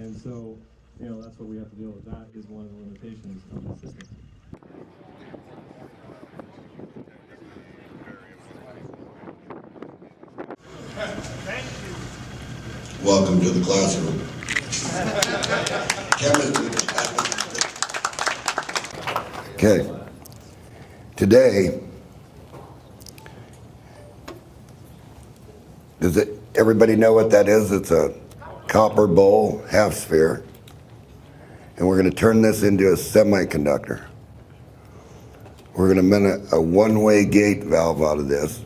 And so, that's what we have to deal with. That is one of the limitations of the system. Welcome to the classroom. Chemistry. Okay. Today, everybody know what that is? It's a copper bowl, half sphere. And we're going to turn this into a semiconductor. We're going to make a one-way gate valve out of this.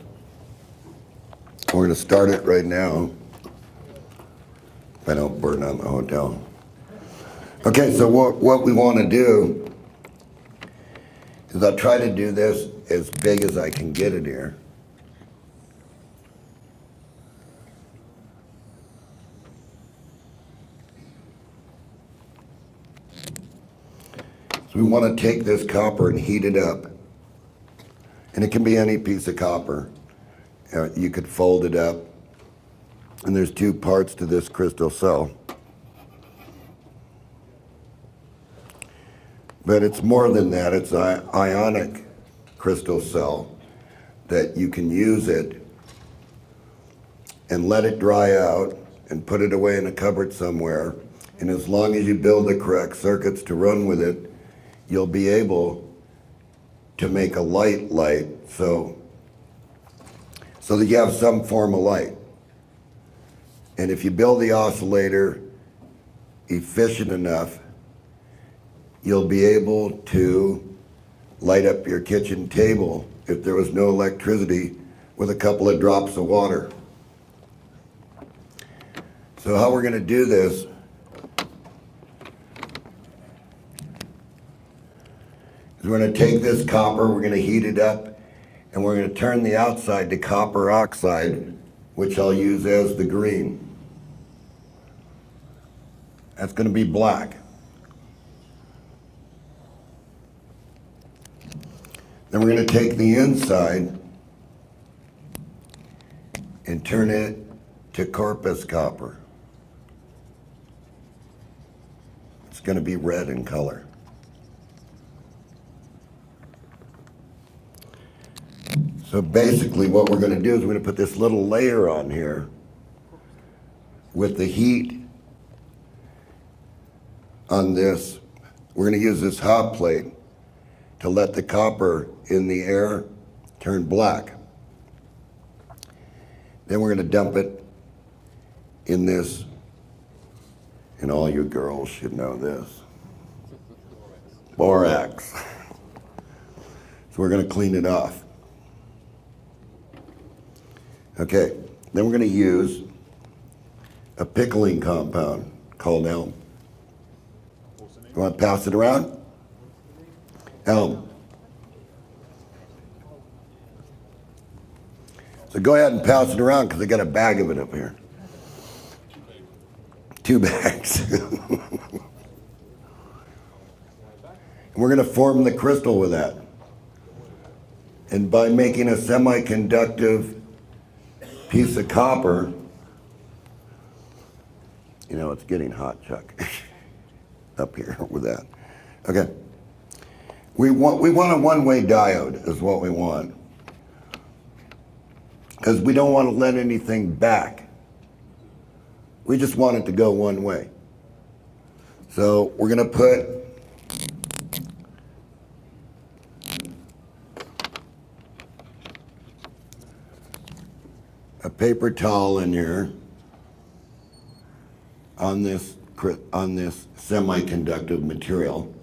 We're going to start it right now. If I don't burn out the hotel. Okay, so what we want to do is I'll try to do this as big as I can get it here. So we want to take this copper and heat it up. And it can be any piece of copper. You could fold it up. And there's two parts to this crystal cell. But it's more than that. It's an ionic crystal cell that you can use it and let it dry out and put it away in a cupboard somewhere. And as long as you build the correct circuits to run with it, you'll be able to make a light so that you have some form of light. And if you build the oscillator efficient enough, you'll be able to light up your kitchen table if there was no electricity with a couple of drops of water. So how we're going to do this is we're going to take this copper, we're going to heat it up, and we're going to turn the outside to copper oxide, which I'll use as the green. That's going to be black. Then we're going to take the inside and turn it to corpus copper. It's going to be red in color. So basically what we're going to do is we're going to put this little layer on here with the heat on this. We're going to use this hot plate to let the copper in the air turn black. Then we're going to dump it in this, and all you girls should know this, borax. So we're going to clean it off. Okay, then we're going to use a pickling compound called elm. You want to pass it around? Elm. So go ahead and pass it around because I got a bag of it up here. 2 bags. And we're going to form the crystal with that. And by making a semiconductive piece of copper, it's getting hot, Chuck, up here with that. Okay. We want a one-way diode is what we want. Because we don't want to let anything back. We just want it to go one way. So we're going to put a paper towel in here on this semiconductive material,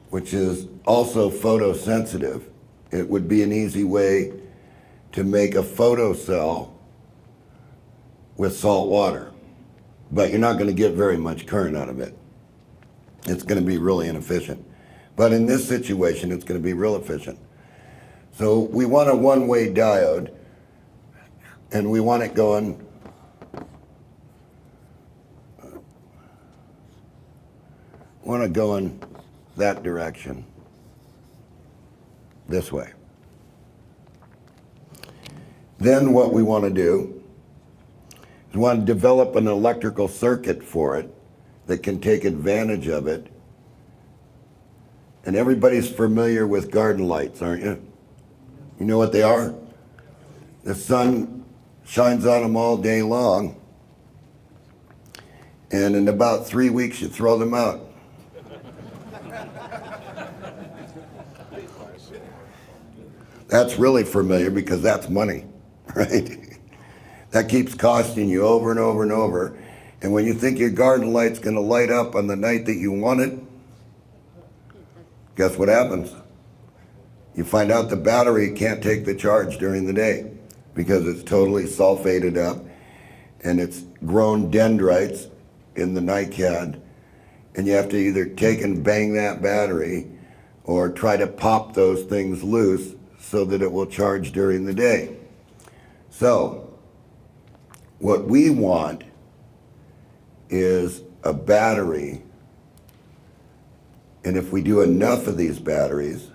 which is also photosensitive. It would be an easy way to make a photocell with salt water, but you're not going to get very much current out of it. It's going to be really inefficient. But in this situation, it's going to be real efficient. So we want a one-way diode, and we want it going in that direction, this way. Then what we want to do is we want to develop an electrical circuit for it that can take advantage of it. And everybody's familiar with garden lights, aren't you? You know what they are? The sun shines on them all day long, and in about 3 weeks you throw them out. That's really familiar because that's money, right? That keeps costing you over and over and over. And when you think your garden light's going to light up on the night that you want it, guess what happens? You find out the battery can't take the charge during the day because it's totally sulfated up and it's grown dendrites in the NiCad, and you have to either take and bang that battery or try to pop those things loose so that it will charge during the day. So what we want is a battery, and if we do enough of these batteries,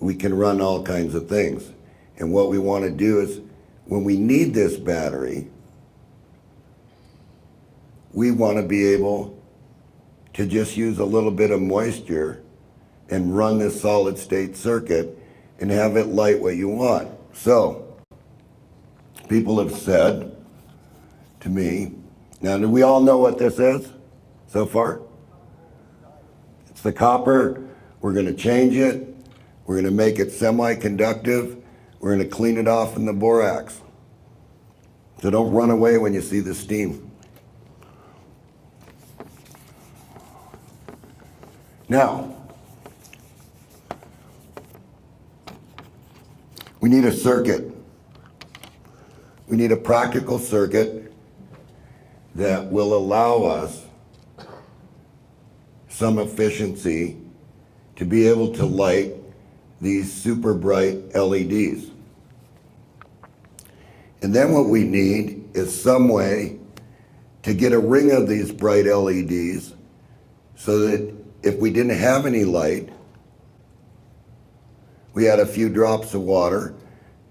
we can run all kinds of things. And what we want to do is, when we need this battery, we want to be able to just use a little bit of moisture and run this solid state circuit and have it light what you want. So, people have said to me, now do we all know what this is so far? It's the copper. We're going to change it. We're going to make it semi-conductive. We're going to clean it off in the borax. So don't run away when you see the steam. Now, we need a circuit. We need a practical circuit that will allow us some efficiency to be able to light these super bright LEDs. And then what we need is some way to get a ring of these bright LEDs so that if we didn't have any light, we had a few drops of water,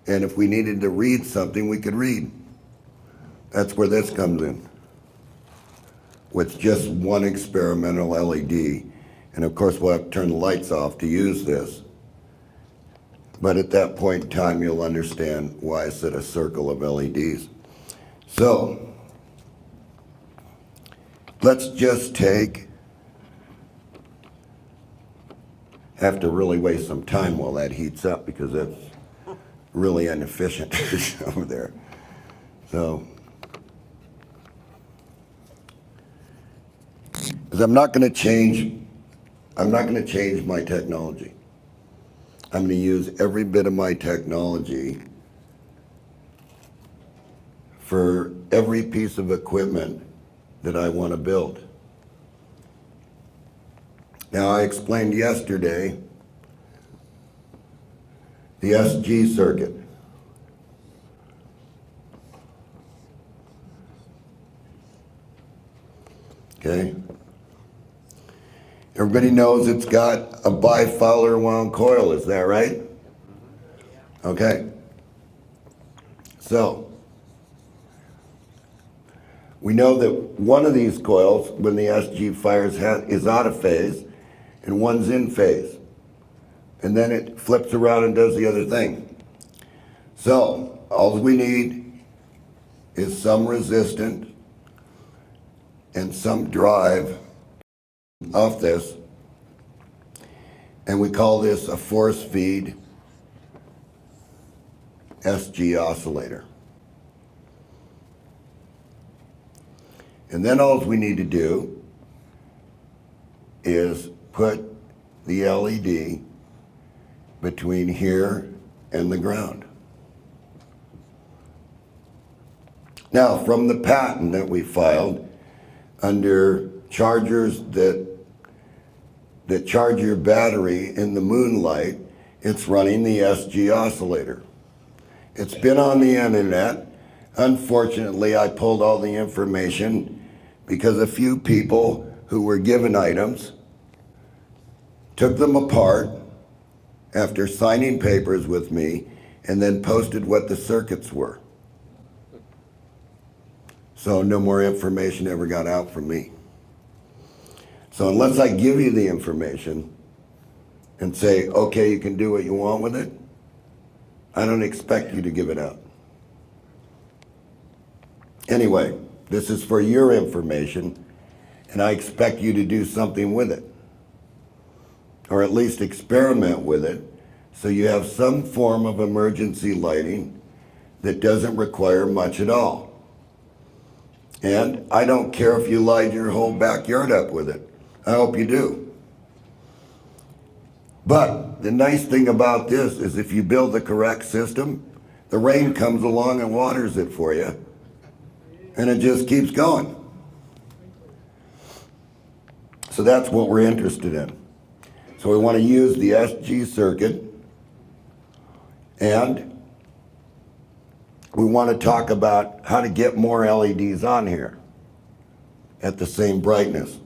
and if we needed to read something, we could read. That's where this comes in, with just one experimental LED. And of course, we'll have to turn the lights off to use this. But at that point in time, you'll understand why I said a circle of LEDs. So, let's just have to really waste some time while that heats up because that's really inefficient over there. So, because I'm not going to change my technology. I'm going to use every bit of my technology for every piece of equipment that I want to build. Now, I explained yesterday the SG circuit. Okay? Everybody knows it's got a bi-Fowler wound coil, is that right? Okay. So, we know that one of these coils, when the SG fires, is out of phase, and one's in phase. And then it flips around and does the other thing. So, all we need is some resistance and some drive off this, and we call this a force feed SG oscillator. And then all we need to do is put the LED between here and the ground. Now, from the patent that we filed under chargers that charge your battery in the moonlight, it's running the SG oscillator. It's been on the internet. Unfortunately, I pulled all the information because a few people who were given items took them apart after signing papers with me and then posted what the circuits were. So no more information ever got out from me. So unless I give you the information and say, okay, you can do what you want with it, I don't expect you to give it out. Anyway, this is for your information, and I expect you to do something with it, or at least experiment with it, so you have some form of emergency lighting that doesn't require much at all. And I don't care if you light your whole backyard up with it. I hope you do. But the nice thing about this is if you build the correct system, the rain comes along and waters it for you, and it just keeps going. So that's what we're interested in. So we want to use the SG circuit, and we want to talk about how to get more LEDs on here at the same brightness.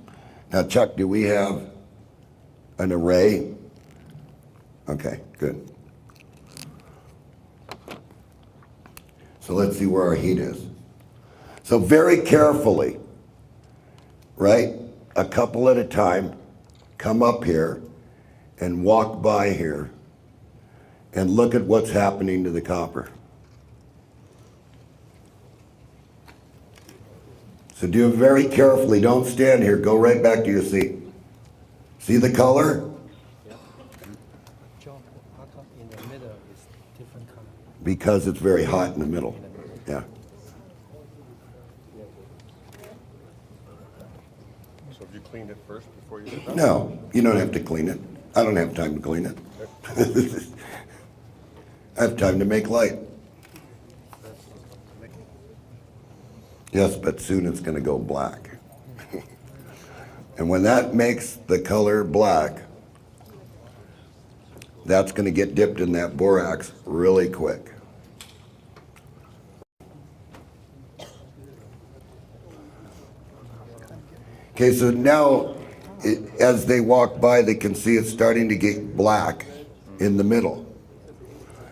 Now, Chuck, do we have an array? Okay, good. So let's see where our heat is. So very carefully, right, a couple at a time, come up here and walk by here and look at what's happening to the copper. So do it very carefully. Don't stand here. Go right back to your seat. See the color? John, how come in the middle is different color? Because it's very hot in the middle. Yeah. So have you cleaned it first before you did that? No, you don't have to clean it. I don't have time to clean it. I have time to make light. Yes, but soon it's going to go black. And when that makes the color black, that's going to get dipped in that borax really quick. Okay, so now as they walk by, they can see it's starting to get black in the middle.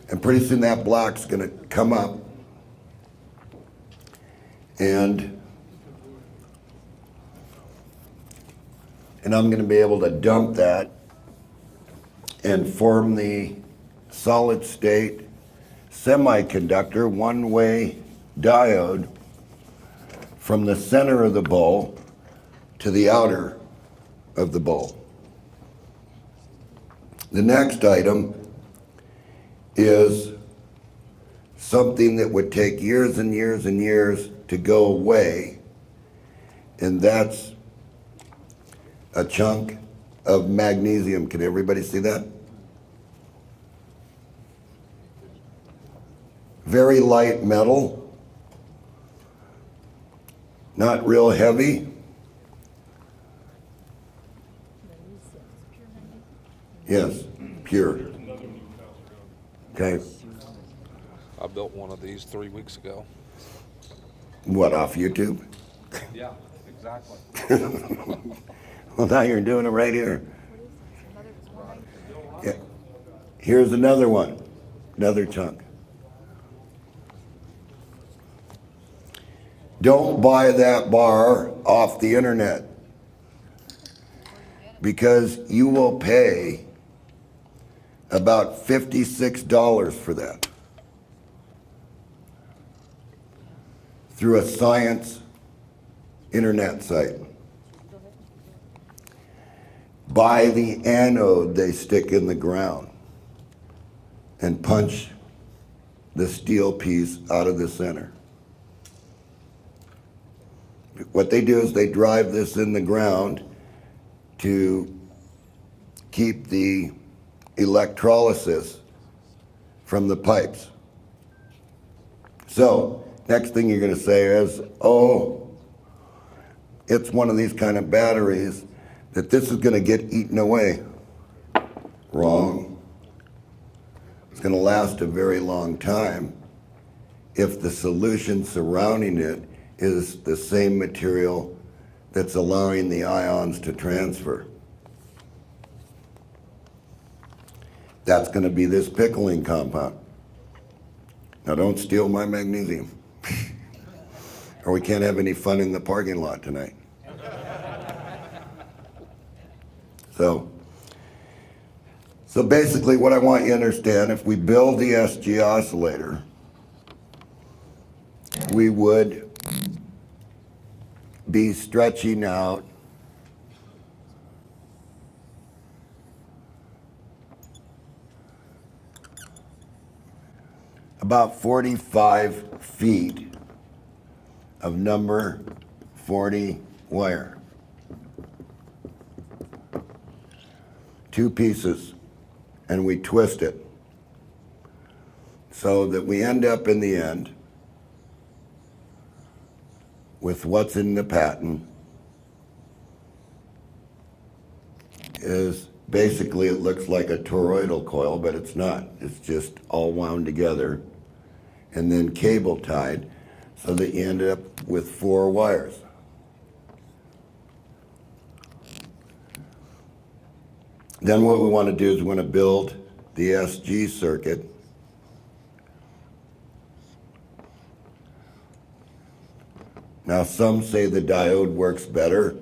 And pretty soon that black's going to come up. And I'm going to be able to dump that and form the solid state semiconductor one-way diode from the center of the bowl to the outer of the bowl. The next item is something that would take years and years and years to go away, and that's a chunk of magnesium. Can everybody see that? Very light metal, not real heavy. Yes, pure. Okay. I built one of these 3 weeks ago. What, off YouTube? Yeah, exactly. Well, now you're doing it right here. Yeah. Here's another one, another chunk. Don't buy that bar off the internet, because you will pay about $56 for that through a science internet site. Buy the anode they stick in the ground and punch the steel piece out of the center. What they do is they drive this in the ground to keep the electrolysis from the pipes. So, next thing you're going to say is, oh, it's one of these kind of batteries that this is going to get eaten away. Wrong. It's going to last a very long time if the solution surrounding it is the same material that's allowing the ions to transfer. That's going to be this pickling compound. Now don't steal my magnesium. or we can't have any fun in the parking lot tonight. So basically what I want you to understand, if we build the SG oscillator, we would be stretching out about 45 feet of number 40 wire. 2 pieces, and we twist it so that we end up in the end with what's in the patent is basically, it looks like a toroidal coil, but it's not. It's just all wound together and then cable tied so that you end up with 4 wires. Then what we want to do is we want to build the SG circuit. Now some say the diode works better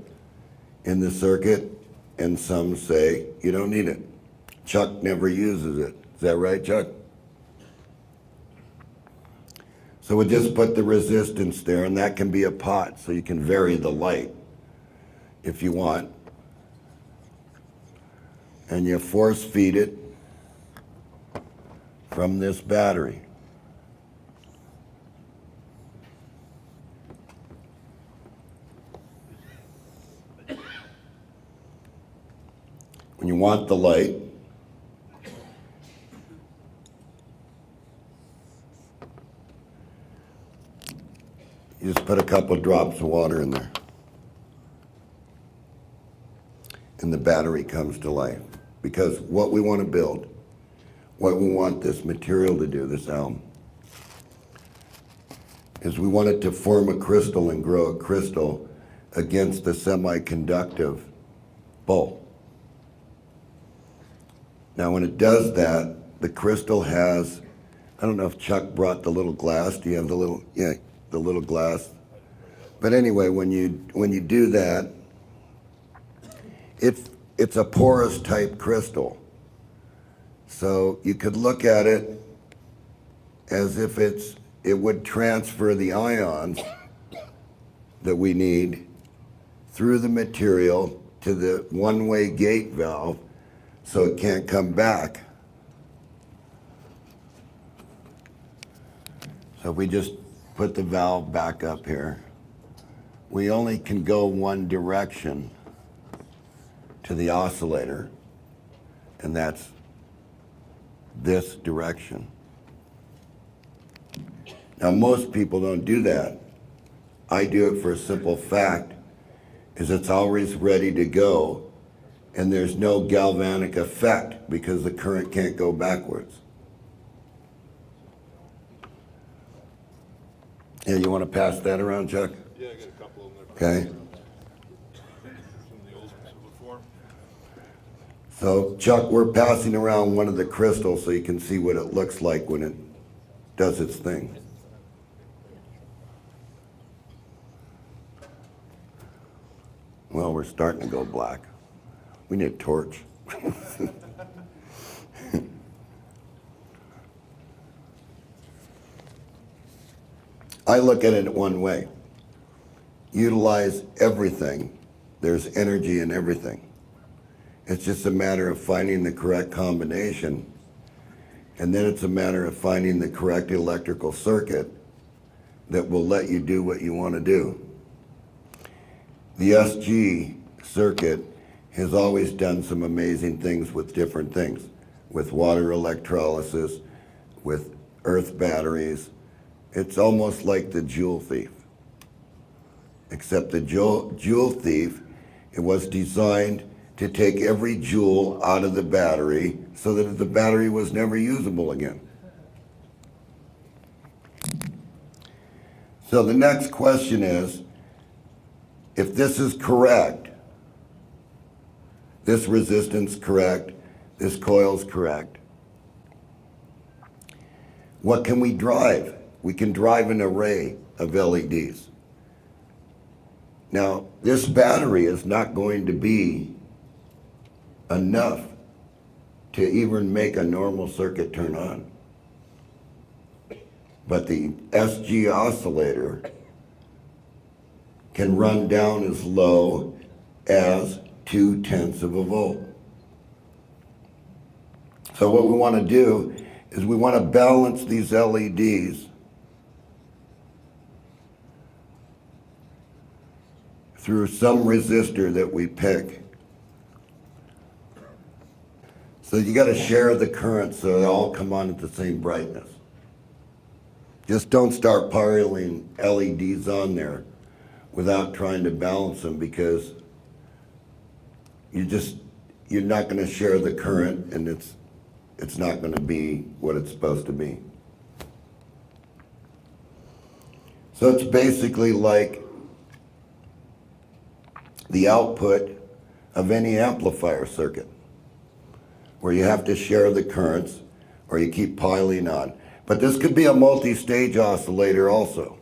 in the circuit, and some say you don't need it. Chuck never uses it. Is that right, Chuck? So we just put the resistance there, and that can be a pot, so you can vary the light if you want. And you force feed it from this battery. When you want the light, you just put a couple of drops of water in there, and the battery comes to life. Because what we want to build, what we want this material to do, this alum, is we want it to form a crystal and grow a crystal against the semiconductive bulb. Now when it does that, the crystal has, I don't know if Chuck brought the little glass. Do you have the little, yeah, the little glass? But anyway, when you do that, it's a porous type crystal. So you could look at it as if it would transfer the ions that we need through the material to the one-way gate valve so it can't come back. So if we just put the valve back up here, we only can go one direction to the oscillator, and that's this direction. Now most people don't do that. I do it for a simple fact, is it's always ready to go, and there's no galvanic effect because the current can't go backwards. Yeah, you want to pass that around, Chuck? Yeah, I got a couple of them. Okay. From the old silver form. So Chuck, we're passing around one of the crystals so you can see what it looks like when it does its thing. Well, we're starting to go black. We need a torch. I look at it one way. Utilize everything. There's energy in everything. It's just a matter of finding the correct combination, and then it's a matter of finding the correct electrical circuit that will let you do what you want to do. The SG circuit has always done some amazing things with different things, with water electrolysis, with earth batteries. It's almost like the Joule thief, except the Joule thief, it was designed to take every joule out of the battery so that the battery was never usable again. So the next question is, if this is correct, this resistance correct, this coil's correct, what can we drive? We can drive an array of LEDs. Now, this battery is not going to be enough to even make a normal circuit turn on. But the SG oscillator can run down as low as 0.2 of a volt. So what we want to do is we want to balance these LEDs through some resistor that we pick. So you got to share the current so they all come on at the same brightness. Just don't start piling LEDs on there without trying to balance them, because you're not going to share the current, and it's not going to be what it's supposed to be. So it's basically like the output of any amplifier circuit, where you have to share the currents or you keep piling on. But this could be a multi-stage oscillator also.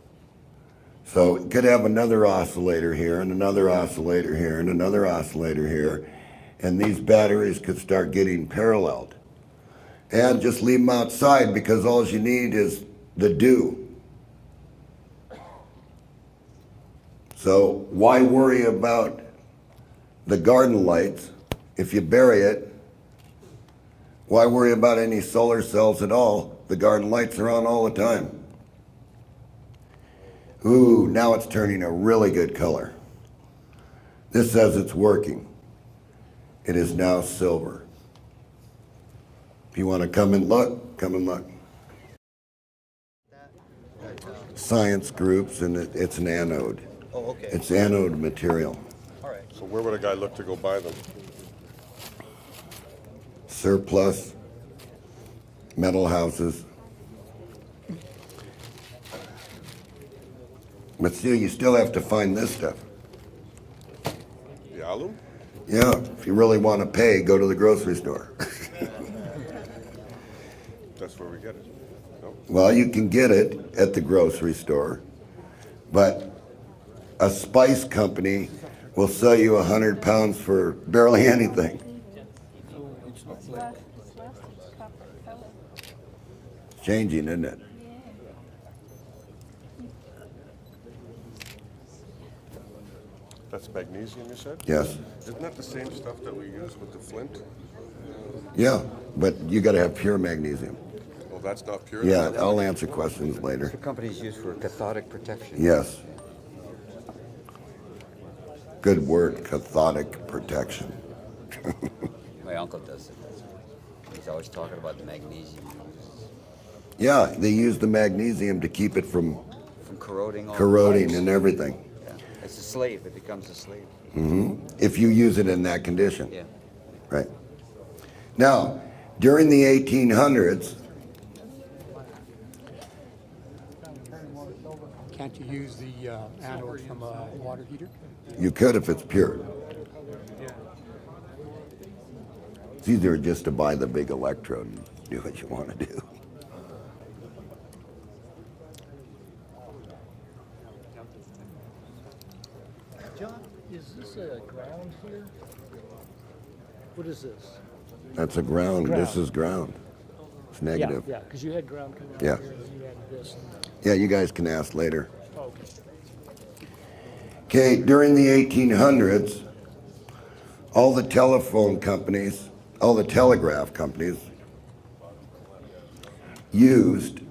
So it could have another oscillator here and another oscillator here and another oscillator here, and these batteries could start getting paralleled. And just leave them outside, because all you need is the dew. So why worry about the garden lights if you bury it? Why worry about any solar cells at all? The garden lights are on all the time. Ooh, now it's turning a really good color. This says it's working. It is now silver. If you want to come and look, come and look. Science groups, and it's an anode. Oh, okay. It's anode material. All right. So where would a guy look to go buy them? Surplus, metal houses. But still, you still have to find this stuff. The alum? Yeah, if you really want to pay, go to the grocery store. That's where we get it. No? Well, you can get it at the grocery store, but a spice company will sell you 100 pounds for barely anything. It's changing, isn't it? That's magnesium, you said? Yes. Isn't that the same stuff that we use with the flint? Yeah, but you got to have pure magnesium. Well, that's not pure. Yeah, I'll answer questions later. The company's used for cathodic protection. Yes. Good word, cathodic protection. My uncle does it. He's always talking about the magnesium Yeah, they use the magnesium to keep it from corroding. All corroding the and everything. Yeah. It's a slave. It becomes a slave. If you use it in that condition. Yeah. Right. Now, during the 1800s, Can't you use the anode from a water heater? you could if it's pure. It's easier just to buy the big electrode and do what you want to do. John, is this a ground here? What is this? That's a ground. This is ground. It's negative. Yeah, because you had ground coming out Yeah. here, and then you had this. Yeah, you guys can ask later. Okay. Okay, during the 1800s, all the telephone companies, all the telegraph companies used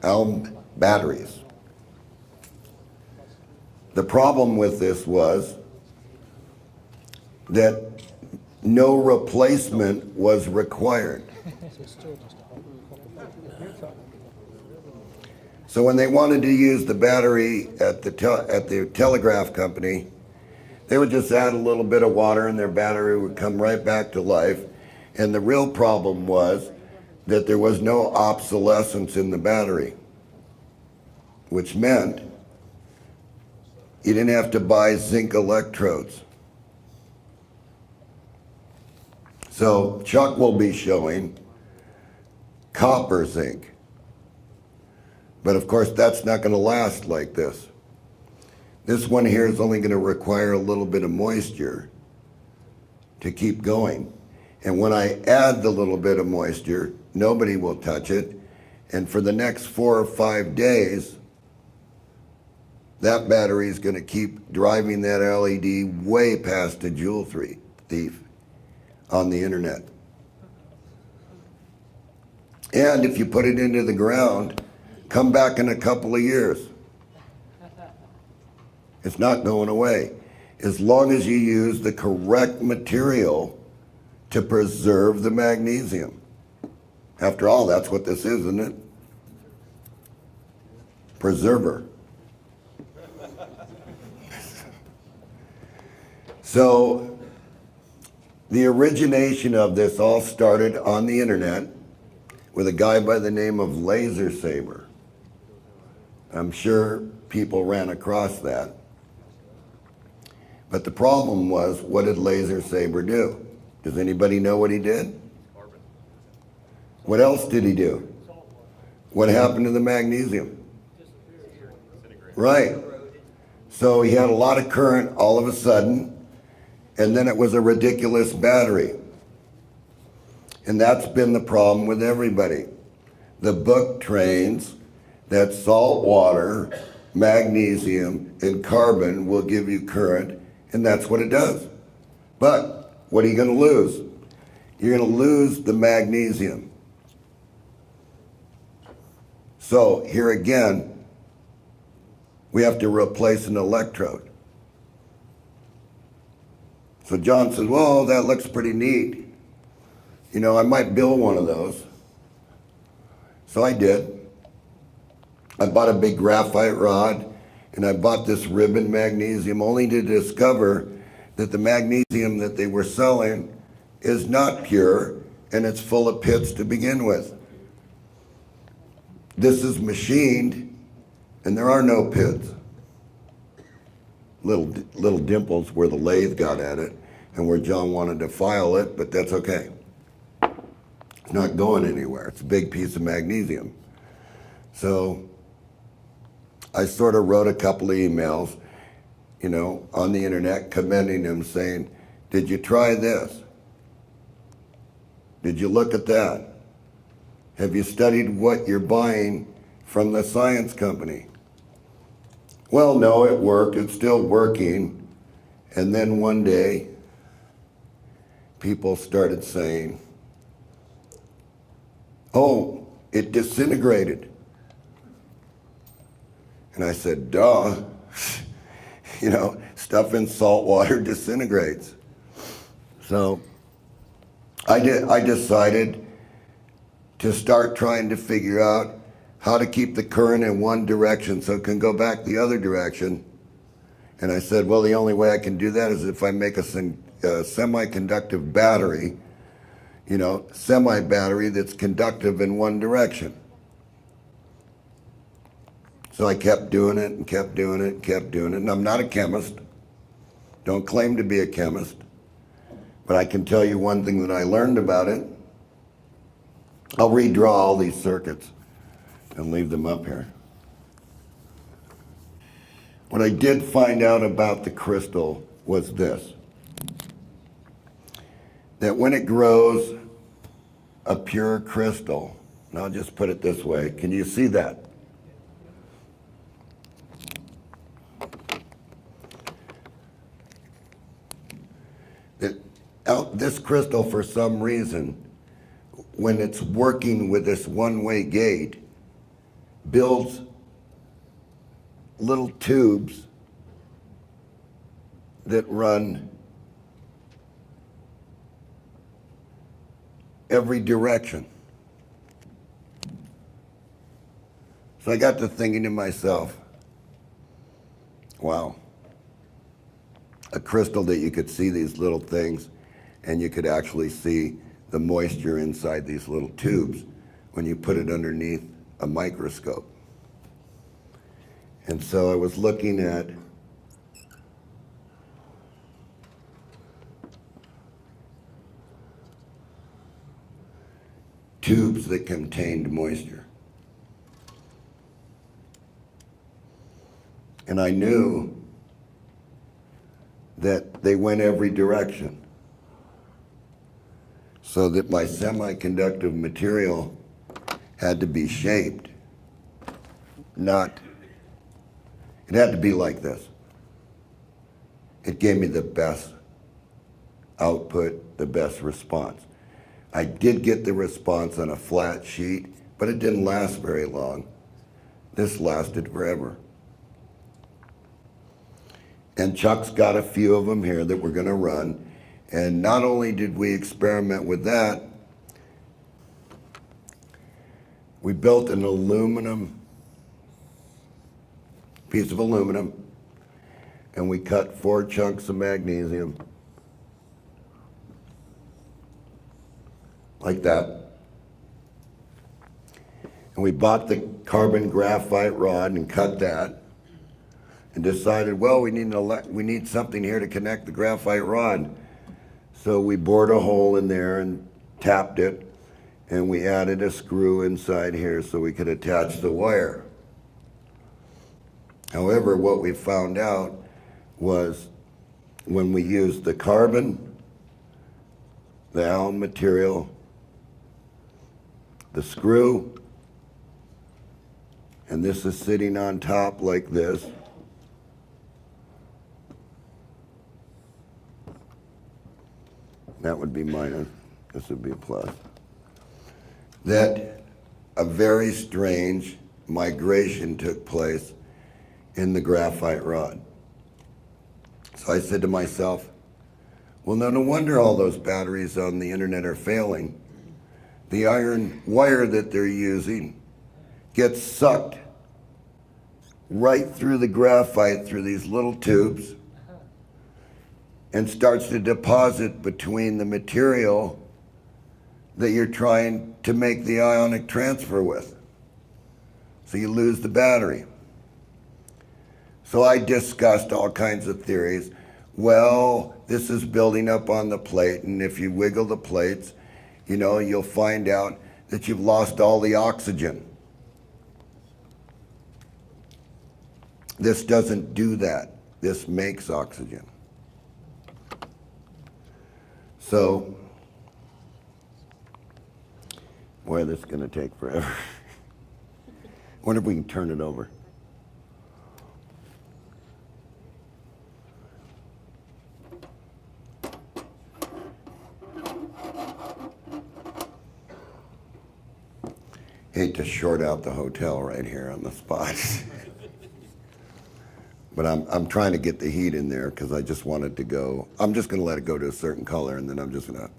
alum batteries. The problem with this was that no replacement was required. So when they wanted to use the battery at the telegraph company, they would just add a little bit of water and their battery would come right back to life. And the real problem was that there was no obsolescence in the battery, which meant you didn't have to buy zinc electrodes. So Chuck will be showing copper zinc. But of course, that's not going to last like this. This one here is only going to require a little bit of moisture to keep going. And when I add the little bit of moisture, nobody will touch it. And for the next 4 or 5 days, that battery is going to keep driving that LED way past a jewel thief on the internet. And if you put it into the ground, come back in a couple of years. It's not going away. As long as you use the correct material to preserve the magnesium. After all, that's what this is, isn't it? Preserver. So, the origination of this all started on the internet with a guy by the name of Laser Saber. I'm sure people ran across that. But the problem was, what did Laser Saber do? Does anybody know what he did? What else did he do? What happened to the magnesium? Right. So he had a lot of current all of a sudden, and then it was a ridiculous battery. And that's been the problem with everybody. The book trains that salt water, magnesium, and carbon will give you current, and that's what it does. But what are you going to lose? You're going to lose the magnesium. So here again, we have to replace an electrode. So John says, well, that looks pretty neat. You know, I might build one of those. So I did. I bought a big graphite rod, and I bought this ribbon magnesium only to discover that the magnesium that they were selling is not pure, and it's full of pits to begin with. This is machined, and there are no pits. Little dimples where the lathe got at it, and where John wanted to file it, but that's okay. It's not going anywhere. It's a big piece of magnesium. So I sort of wrote a couple of emails, you know, on the internet commending him, saying, did you try this? Did you look at that? Have you studied what you're buying from the science company? Well, no, it worked. It's still working. And then one day, people started saying, oh, it disintegrated. And I said, duh. You know, stuff in salt water disintegrates. So I decided to start trying to figure out how to keep the current in one direction so it can go back the other direction. And I said, well, the only way I can do that is if I make a semiconductive battery, you know, semi-battery that's conductive in one direction. So I kept doing it and kept doing it and kept doing it. And I'm not a chemist. Don't claim to be a chemist. But I can tell you one thing that I learned about it. I'll redraw all these circuits and leave them up here. What I did find out about the crystal was this. That when it grows a pure crystal, and I'll just put it this way, can you see that? This crystal, for some reason, when it's working with this one-way gate, builds little tubes that run every direction. So I got to thinking to myself, wow, a crystal that you could see these little things and you could actually see the moisture inside these little tubes when you put it underneath a microscope. And so I was looking at tubes that contained moisture. And I knew that they went every direction. So that my semiconductive material had to be shaped, it had to be like this. It gave me the best output, the best response. I did get the response on a flat sheet, but it didn't last very long. This lasted forever. And Chuck's got a few of them here that we're gonna run. And not only did we experiment with that, we built an piece of aluminum, and we cut 4 chunks of magnesium, like that. And we bought the carbon graphite rod and cut that, and decided, well, we need something here to connect the graphite rod. So we bored a hole in there and tapped it, and we added a screw inside here so we could attach the wire. However, what we found out was when we used the carbon, the alum material, the screw, and this is sitting on top like this. That would be minus, this would be plus. That a very strange migration took place in the graphite rod. So I said to myself, well, no wonder all those batteries on the internet are failing. The iron wire that they're using gets sucked right through the graphite through these little tubes and starts to deposit between the material that you're trying to make the ionic transfer with. So you lose the battery. So I discussed all kinds of theories. Well, this is building up on the plate, and if you wiggle the plates, you know, you'll find out that you've lost all the oxygen. This doesn't do that. This makes oxygen. So, boy, this is going to take forever. I wonder if we can turn it over. Hate to short out the hotel right here on the spot. But I'm trying to get the heat in there because I just want it to go. I'm just going to let it go to a certain color, and then I'm just going to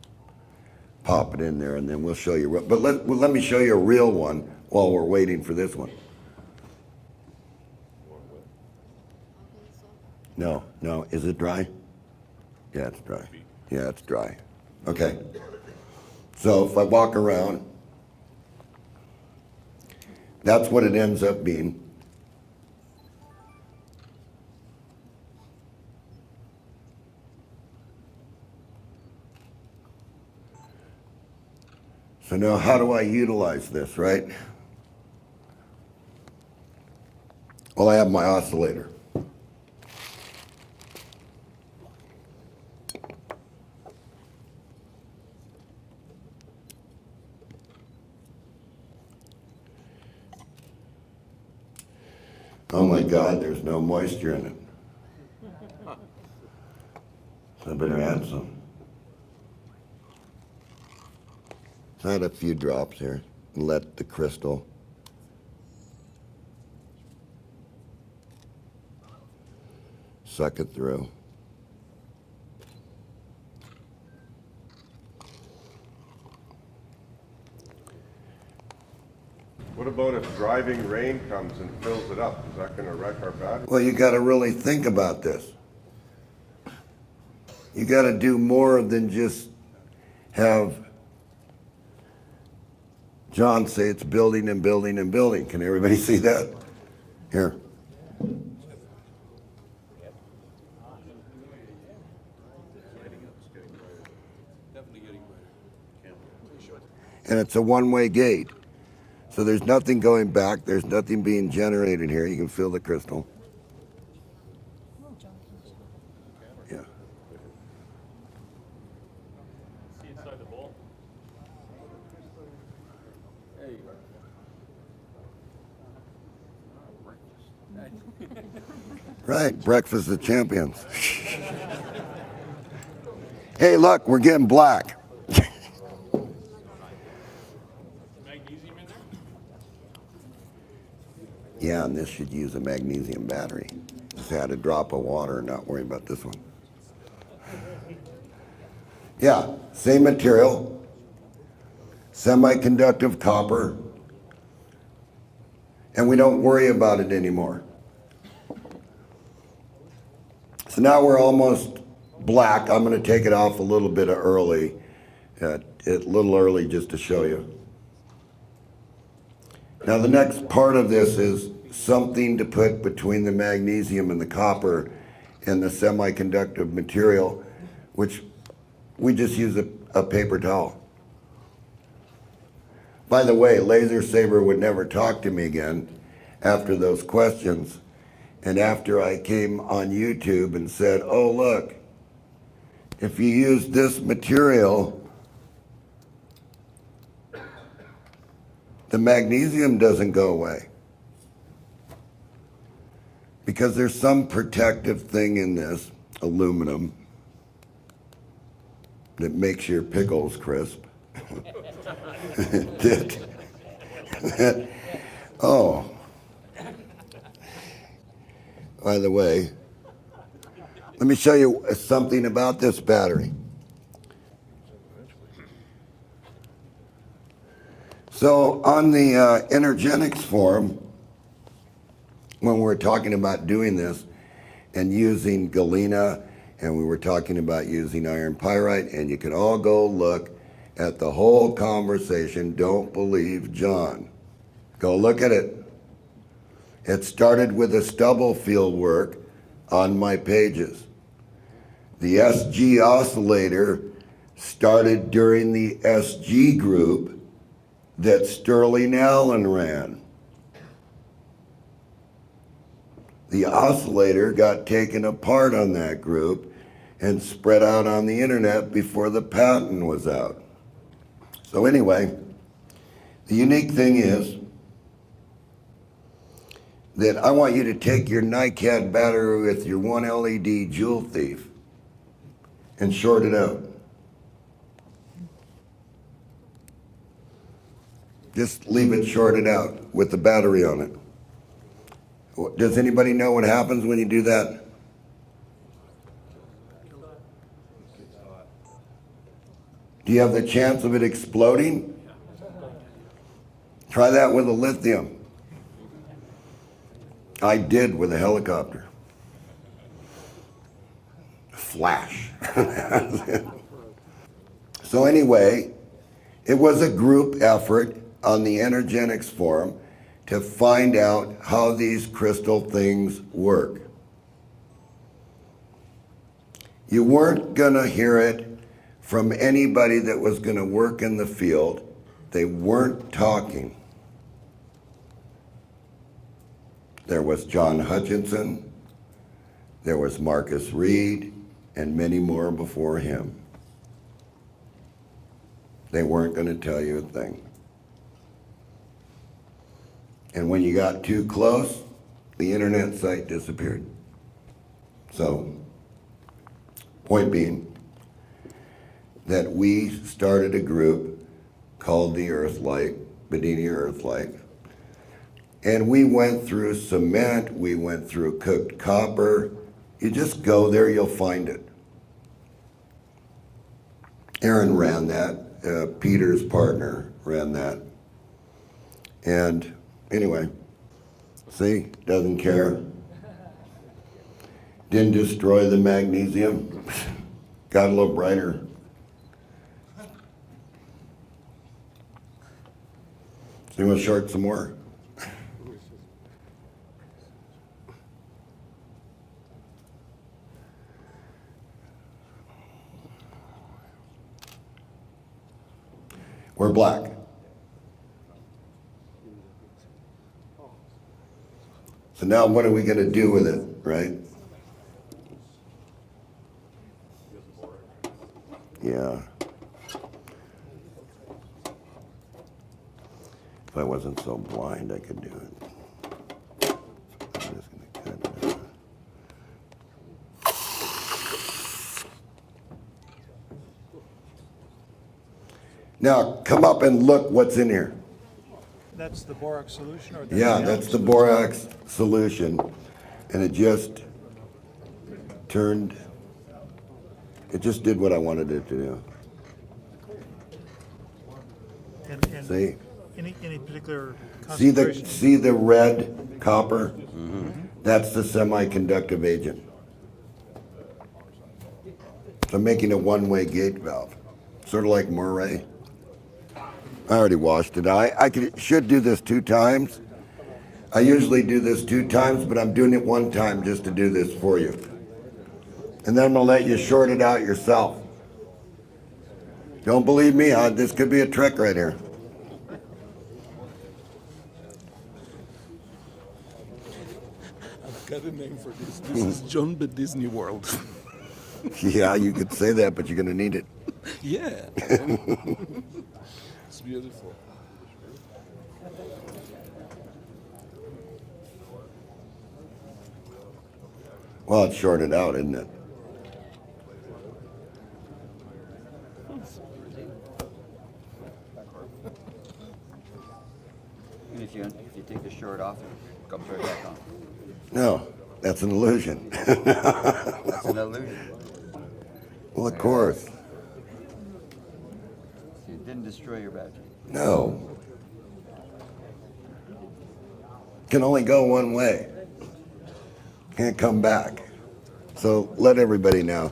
pop it in there, and then we'll show you. But let me show you a real one while we're waiting for this one. No. Is it dry? Yeah, it's dry. Yeah, it's dry. Okay. So if I walk around, that's what it ends up being. So now how do I utilize this, right? Well, I have my oscillator. Oh my God, there's no moisture in it. So I better add some. Add a few drops here and let the crystal suck it through. What about if driving rain comes and fills it up? Is that going to wreck our battery? Well, you got to really think about this. You got to do more than just have John say it's building and building and building. Can everybody see that? Here. And it's a one-way gate. So there's nothing going back. There's nothing being generated here. You can feel the crystal. Yeah. Right, breakfast of champions. Hey, look, we're getting black. Yeah, and this should use a magnesium battery. Just add a drop of water and not worry about this one. Yeah, same material, semiconductive copper, and we don't worry about it anymore. So now we're almost black. I'm going to take it off a little bit early, a little early just to show you. Now the next part of this is something to put between the magnesium and the copper and the semiconductive material, which we just use a paper towel. By the way, Laser Saber would never talk to me again after those questions. And after I came on YouTube and said, oh, look, if you use this material, the magnesium doesn't go away. Because there's some protective thing in this aluminum that makes your pickles crisp. Oh. By the way, let me show you something about this battery. So on the Energetics forum, when we were talking about doing this and using galena, and we were talking about using iron pyrite, and you can all go look at the whole conversation. Don't believe John. Go look at it. It started with a stubble field work on my pages. The SG oscillator started during the SG group that Sterling Allen ran. The oscillator got taken apart on that group and spread out on the internet before the patent was out. So anyway, the unique thing is that I want you to take your NiCad battery with your 1 LED Joule Thief and short it out. Just leave it shorted out with the battery on it. Does anybody know what happens when you do that? Do you have the chance of it exploding? Try that with a lithium. I did with a helicopter. Flash. So anyway, it was a group effort on the Energetics forum to find out how these crystal things work. You weren't going to hear it from anybody that was going to work in the field. They weren't talking. There was John Hutchinson, there was Marcus Reed, and many more before him. They weren't going to tell you a thing. And when you got too close, the internet site disappeared. So, point being, that we started a group called the Earthlight, Bedini Earthlight. And we went through cement, we went through cooked copper. You just go there, you'll find it. Aaron ran that, Peter's partner ran that. And anyway, see, doesn't care. Didn't destroy the magnesium, got a little brighter. So you want to short some more? We're black. So now what are we going to do with it, right? Yeah. If I wasn't so blind, I could do it. I'm just going to cut it out. Now, come up and look what's in here. That's the borax solution, or? Yeah, that's the borax solution, and it just turned, it just did what I wanted it to do. And See? any particular See concentration? the red copper? That's the semiconductive agent. So I'm making a one-way gate valve, sort of like Murray. I already washed it. Should do this 2 times. I usually do this 2 times, but I'm doing it 1 time just to do this for you. And then I'm gonna let you short it out yourself. Don't believe me, huh? This could be a trick right here. I've got a name for this. This is John B. Disney World. Yeah, you could say that, but you're gonna need it. Yeah. It's beautiful. Well, it's shorted out, isn't it? And if you take the short off, it comes right back on. No, that's an illusion. That's an illusion. Well, of course. You didn't destroy your battery. No. Can only go one way. Can't come back. So let everybody know.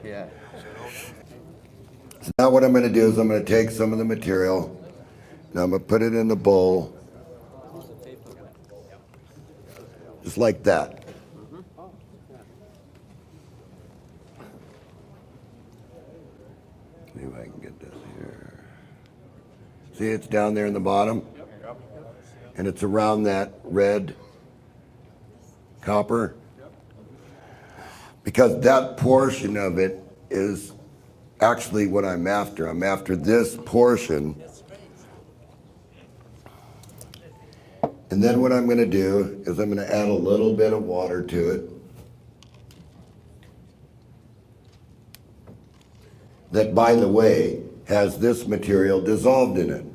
Yeah. So now what I'm going to do is I'm going to take some of the material. Now I'm going to put it in the bowl. Just like that. See if I can get this here. See, it's down there in the bottom? And it's around that red copper. Because that portion of it is actually what I'm after. I'm after this portion. And then what I'm going to do is I'm going to add a little bit of water to it. That, by the way, has this material dissolved in it.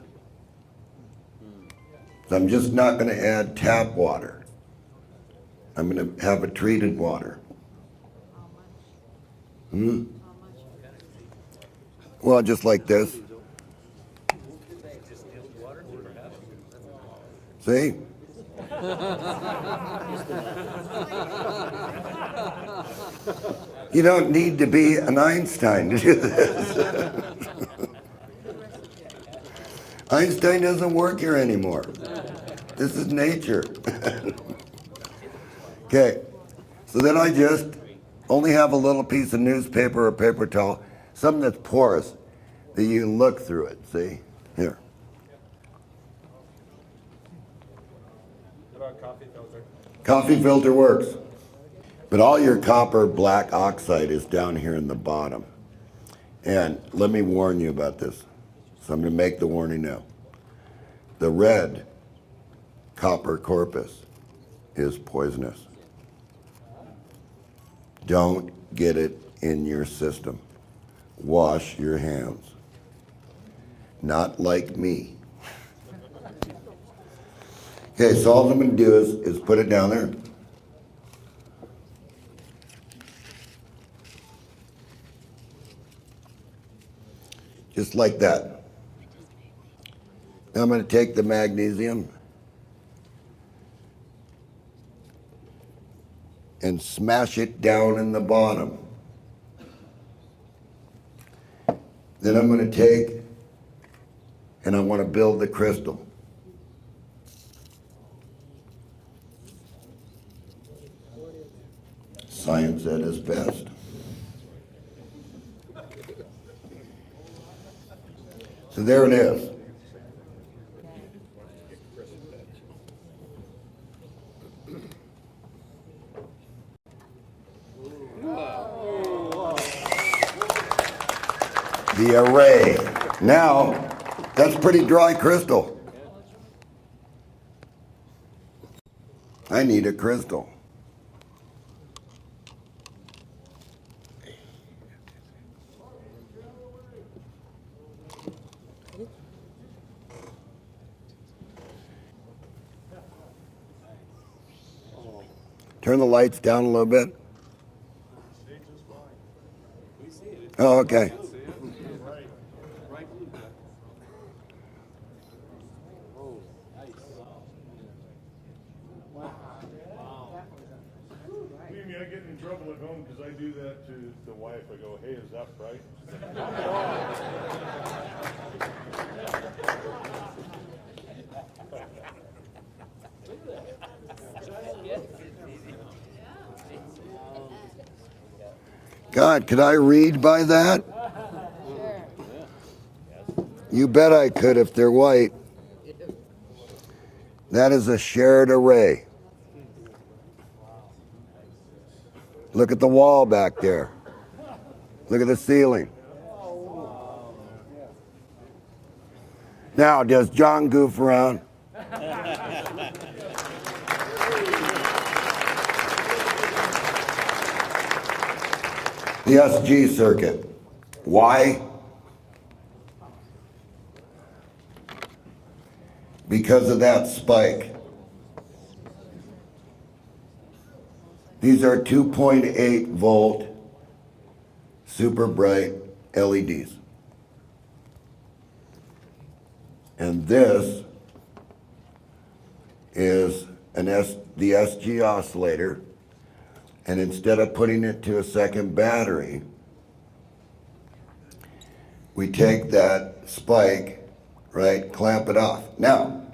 So I'm just not going to add tap water. I'm going to have a treated water. Well, just like this. See? You don't need to be an Einstein to do this. Einstein doesn't work here anymore. This is nature. Okay, so then I just only have a little piece of newspaper or paper towel, something that's porous, that you can look through it, see? Here. What about coffee filter? Coffee filter works. But all your copper black oxide is down here in the bottom. And let me warn you about this. So I'm going to make the warning now. The red copper corpus is poisonous. Don't get it in your system. Wash your hands. Not like me. Okay, so all I'm going to do is put it down there. Just like that. Now I'm going to take the magnesium and smash it down in the bottom. Then I'm going to take and I want to build the crystal. Science at its best. So there it is. The array. Now, that's pretty dry crystal. I need a crystal. Turn the lights down a little bit. Oh, okay. Believe me, I get in trouble at home because I do that to the wife. I go, hey, is that right? God, could I read by that? You bet I could if they're white. That is a shared array. Look at the wall back there. Look at the ceiling. Now, does John goof around? The SG circuit. Why? Because of that spike. These are 2.8 volt super bright LEDs. And this is the SG oscillator. And instead of putting it to a second battery, we take that spike, right, clamp it off. Now,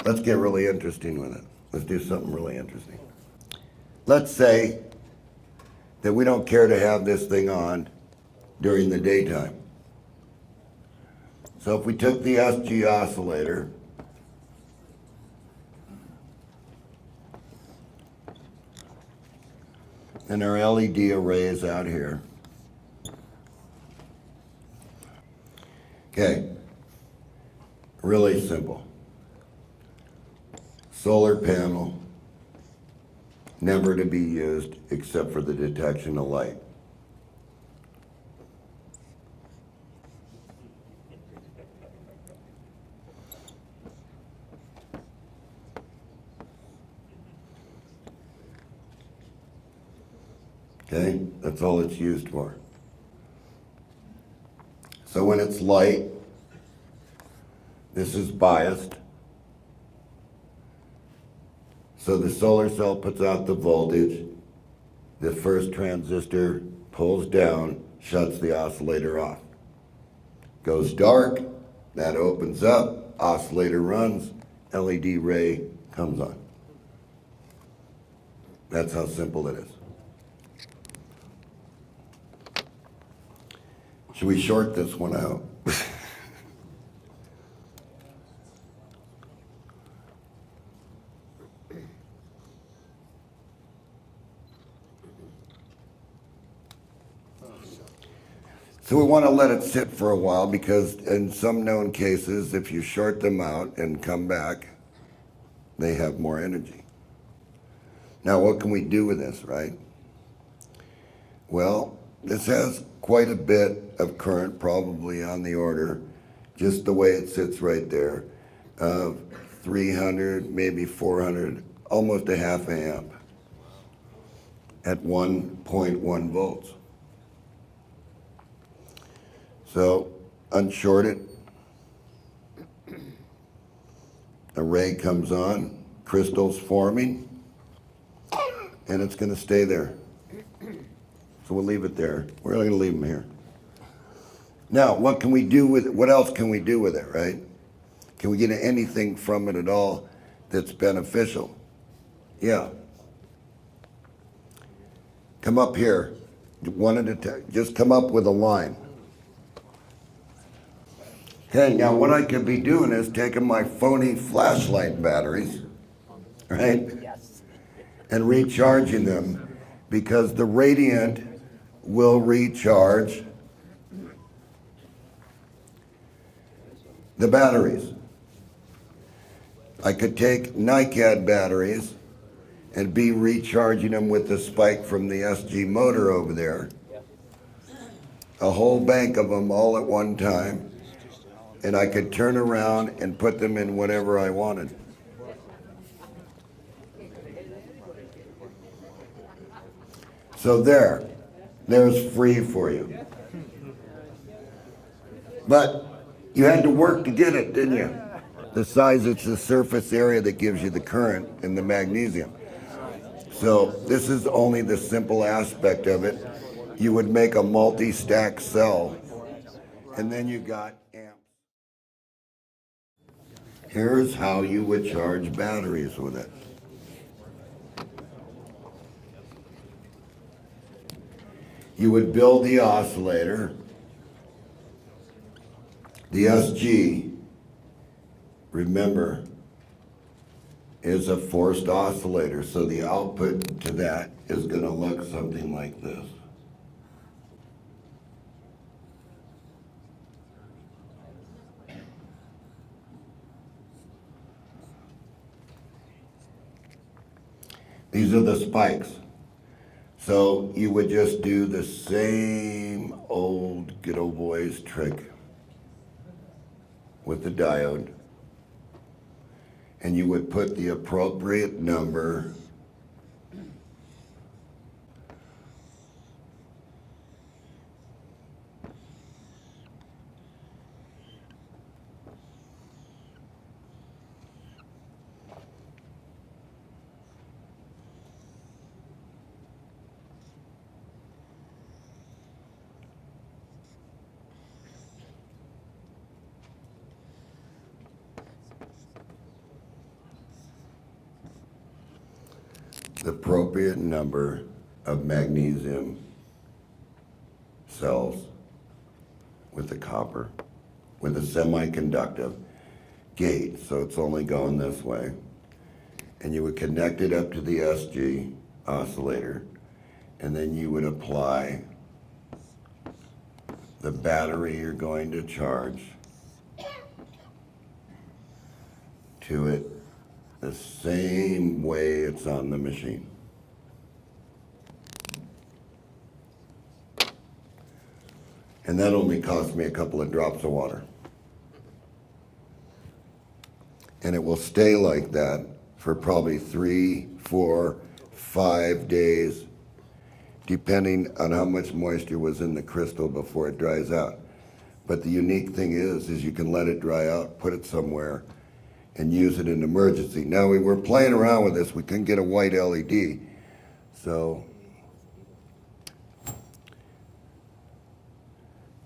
let's get really interesting with it. Let's do something really interesting. Let's say that we don't care to have this thing on during the daytime. So if we took the SG oscillator, and our LED array is out here. Okay, really simple. Solar panel, never to be used except for the detection of light. Okay, that's all it's used for. So when it's light, this is biased. So the solar cell puts out the voltage, the first transistor pulls down, shuts the oscillator off. Goes dark, that opens up, oscillator runs, LED ray comes on. That's how simple it is. Should we short this one out? So we want to let it sit for a while because in some known cases, if you short them out and come back, they have more energy. Now, what can we do with this, right? Well, this has quite a bit of current, probably on the order, just the way it sits right there, of 300, maybe 400, almost a half amp at 1.1 volts. So unshort it, array comes on, crystals forming, and it's going to stay there. So we'll leave it there. We're going to leave them here. Now, what can we do with it? What else can we do with it, right? Can we get anything from it at all that's beneficial? Yeah. Come up here. One at a time. Just come up with a line. Okay, now what I could be doing is taking my phony flashlight batteries, right? Yes. And recharging them because the radiant will recharge the batteries. I could take NiCad batteries and be recharging them with the spike from the SG motor over there. A whole bank of them all at one time. And I could turn around and put them in whatever I wanted. So there's free for you. But you had to work to get it, didn't you? The size, it's the surface area that gives you the current in the magnesium. So this is only the simple aspect of it. You would make a multi-stack cell, and then you got amps. Here's how you would charge batteries with it. You would build the oscillator. The SG, remember, is a forced oscillator, so the output to that is going to look something like this. These are the spikes. So you would just do the same old good old boys trick with the diode, and you would put the appropriate number the appropriate number of magnesium cells with the copper, with a semiconductive gate, so it's only going this way. And you would connect it up to the SG oscillator, and then you would apply the battery you're going to charge to it the same way it's on the machine. And that only cost me a couple of drops of water. And it will stay like that for probably 3, 4, 5 days, depending on how much moisture was in the crystal before it dries out. But the unique thing is you can let it dry out, put it somewhere, and use it in emergency. Now we were playing around with this. We couldn't get a white LED. So,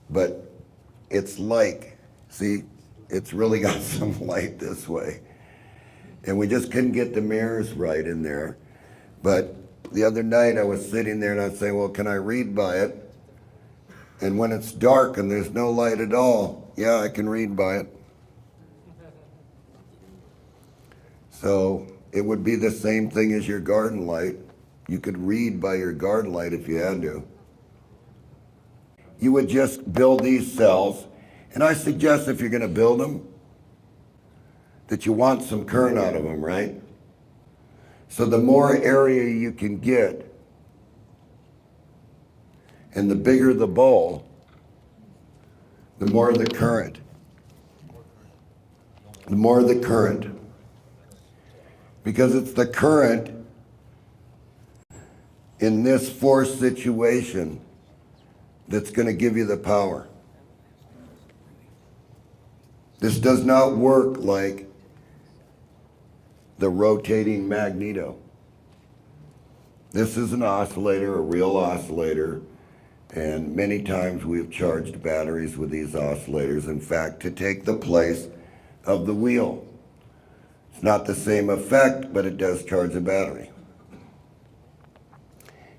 but it's like, see, it's really got some light this way. And we just couldn't get the mirrors right in there. But the other night I was sitting there and I was saying, well, can I read by it? And when it's dark and there's no light at all, yeah, I can read by it. So it would be the same thing as your garden light. You could read by your garden light if you had to. You would just build these cells, and I suggest if you're going to build them, that you want some current out of them, right? So the more area you can get, and the bigger the bowl, the more the current. The more the current. Because it's the current in this forced situation that's going to give you the power. This does not work like the rotating magneto. This is an oscillator, a real oscillator, and many times we've charged batteries with these oscillators, in fact, to take the place of the wheel. It's not the same effect, but it does charge a battery.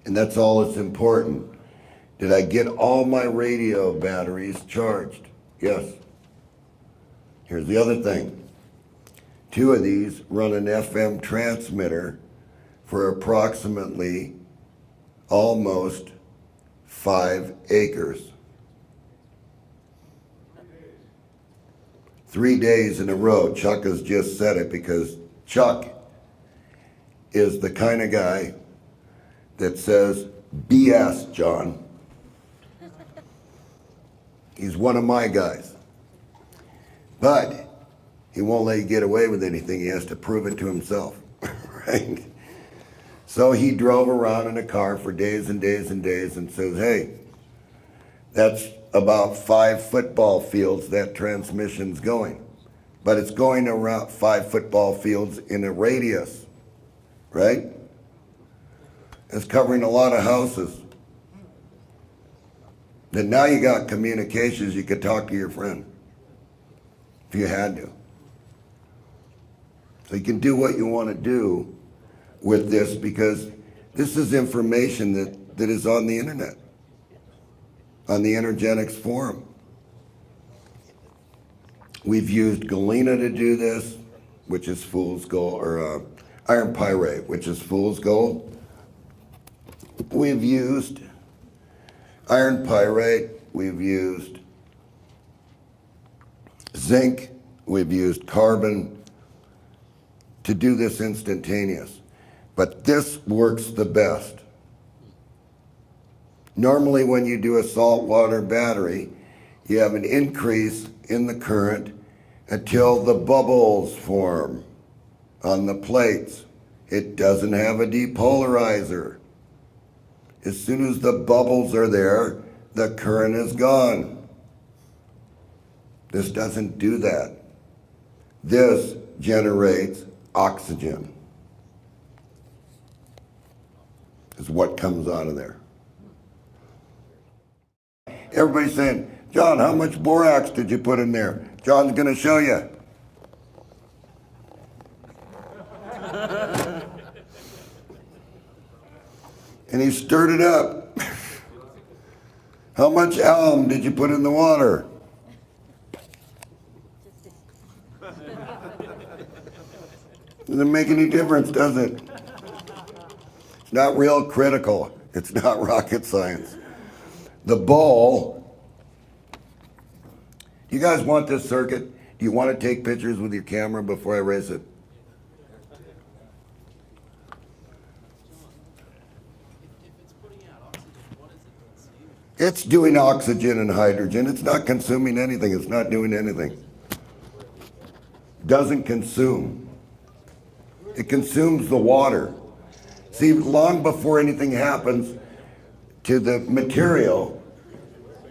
And that's all that's important. Did I get all my radio batteries charged? Yes. Here's the other thing. 2 of these run an FM transmitter for approximately almost 5 acres. 3 days in a row. Chuck has just said it because Chuck is the kind of guy that says, BS, John. He's one of my guys. But he won't let you get away with anything. He has to prove it to himself, right? So he drove around in a car for days and days and days and says, hey, that's about 5 football fields that transmission's going. But it's going around 5 football fields in a radius, right? It's covering a lot of houses. Then now you got communications, you could talk to your friend if you had to. So you can do what you want to do with this because this is information that is on the internet, on the Energetics forum. We've used galena to do this, which is fool's gold, or iron pyrite, which is fool's gold. We've used iron pyrite, we've used zinc, we've used carbon to do this instantaneous. But this works the best. Normally when you do a saltwater battery, you have an increase in the current until the bubbles form on the plates. It doesn't have a depolarizer. As soon as the bubbles are there, the current is gone. This doesn't do that. This generates oxygen. Is what comes out of there. Everybody's saying, John, how much borax did you put in there? John's going to show you. And he stirred it up. How much alum did you put in the water? Doesn't make any difference, does it? It's not real critical. It's not rocket science. The bowl, you guys want this circuit? Do you want to take pictures with your camera before I raise it? It's doing oxygen and hydrogen. It's not consuming anything. It's not doing anything. Doesn't consume. It consumes the water. See, long before anything happens to the material,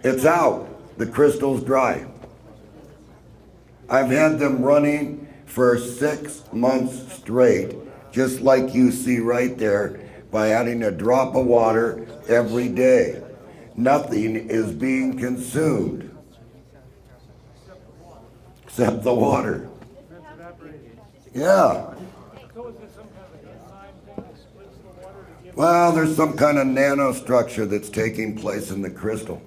it's out. The crystal's dry. I've had them running for 6 months straight, just like you see right there, by adding a drop of water every day. Nothing is being consumed except the water. Yeah. Well, there's some kind of nanostructure that's taking place in the crystal.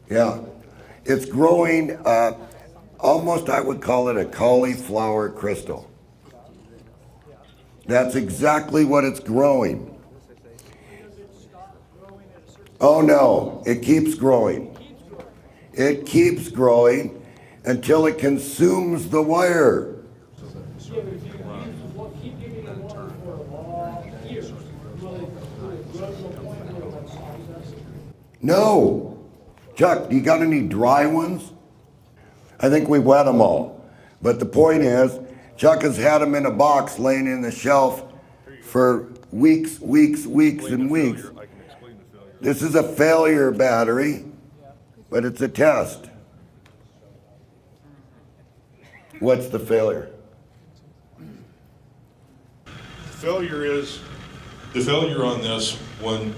Yeah. It's growing almost, I would call it a cauliflower crystal. That's exactly what it's growing. Oh no, it keeps growing. It keeps growing until it consumes the wire. No. Chuck, do you got any dry ones? I think we wet them all. But the point is, Chuck has had them in a box laying in the shelf for weeks and weeks. This is a failure battery, but it's a test. What's the failure? The failure on this one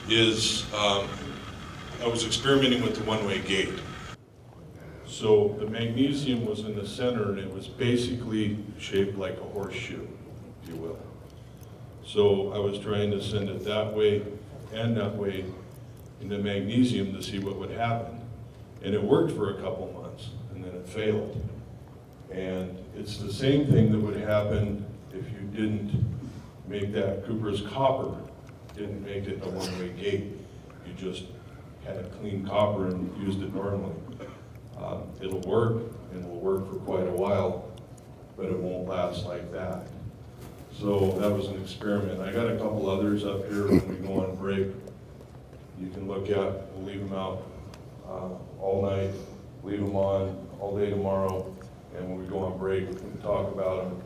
is, I was experimenting with the one-way gate. So the magnesium was in the center and it was basically shaped like a horseshoe, if you will. So I was trying to send it that way and that way in the magnesium to see what would happen. And it worked for a couple months and then it failed. And it's the same thing that would happen if you didn't make that Cooper's copper, didn't make it a one-way gate. You just had a clean copper and used it normally. It'll work and will work for quite a while, but it won't last like that. So that was an experiment. I got a couple others up here when we go on break. You can look at, we'll leave them out all night, leave them on all day tomorrow, and when we go on break, we can talk about them,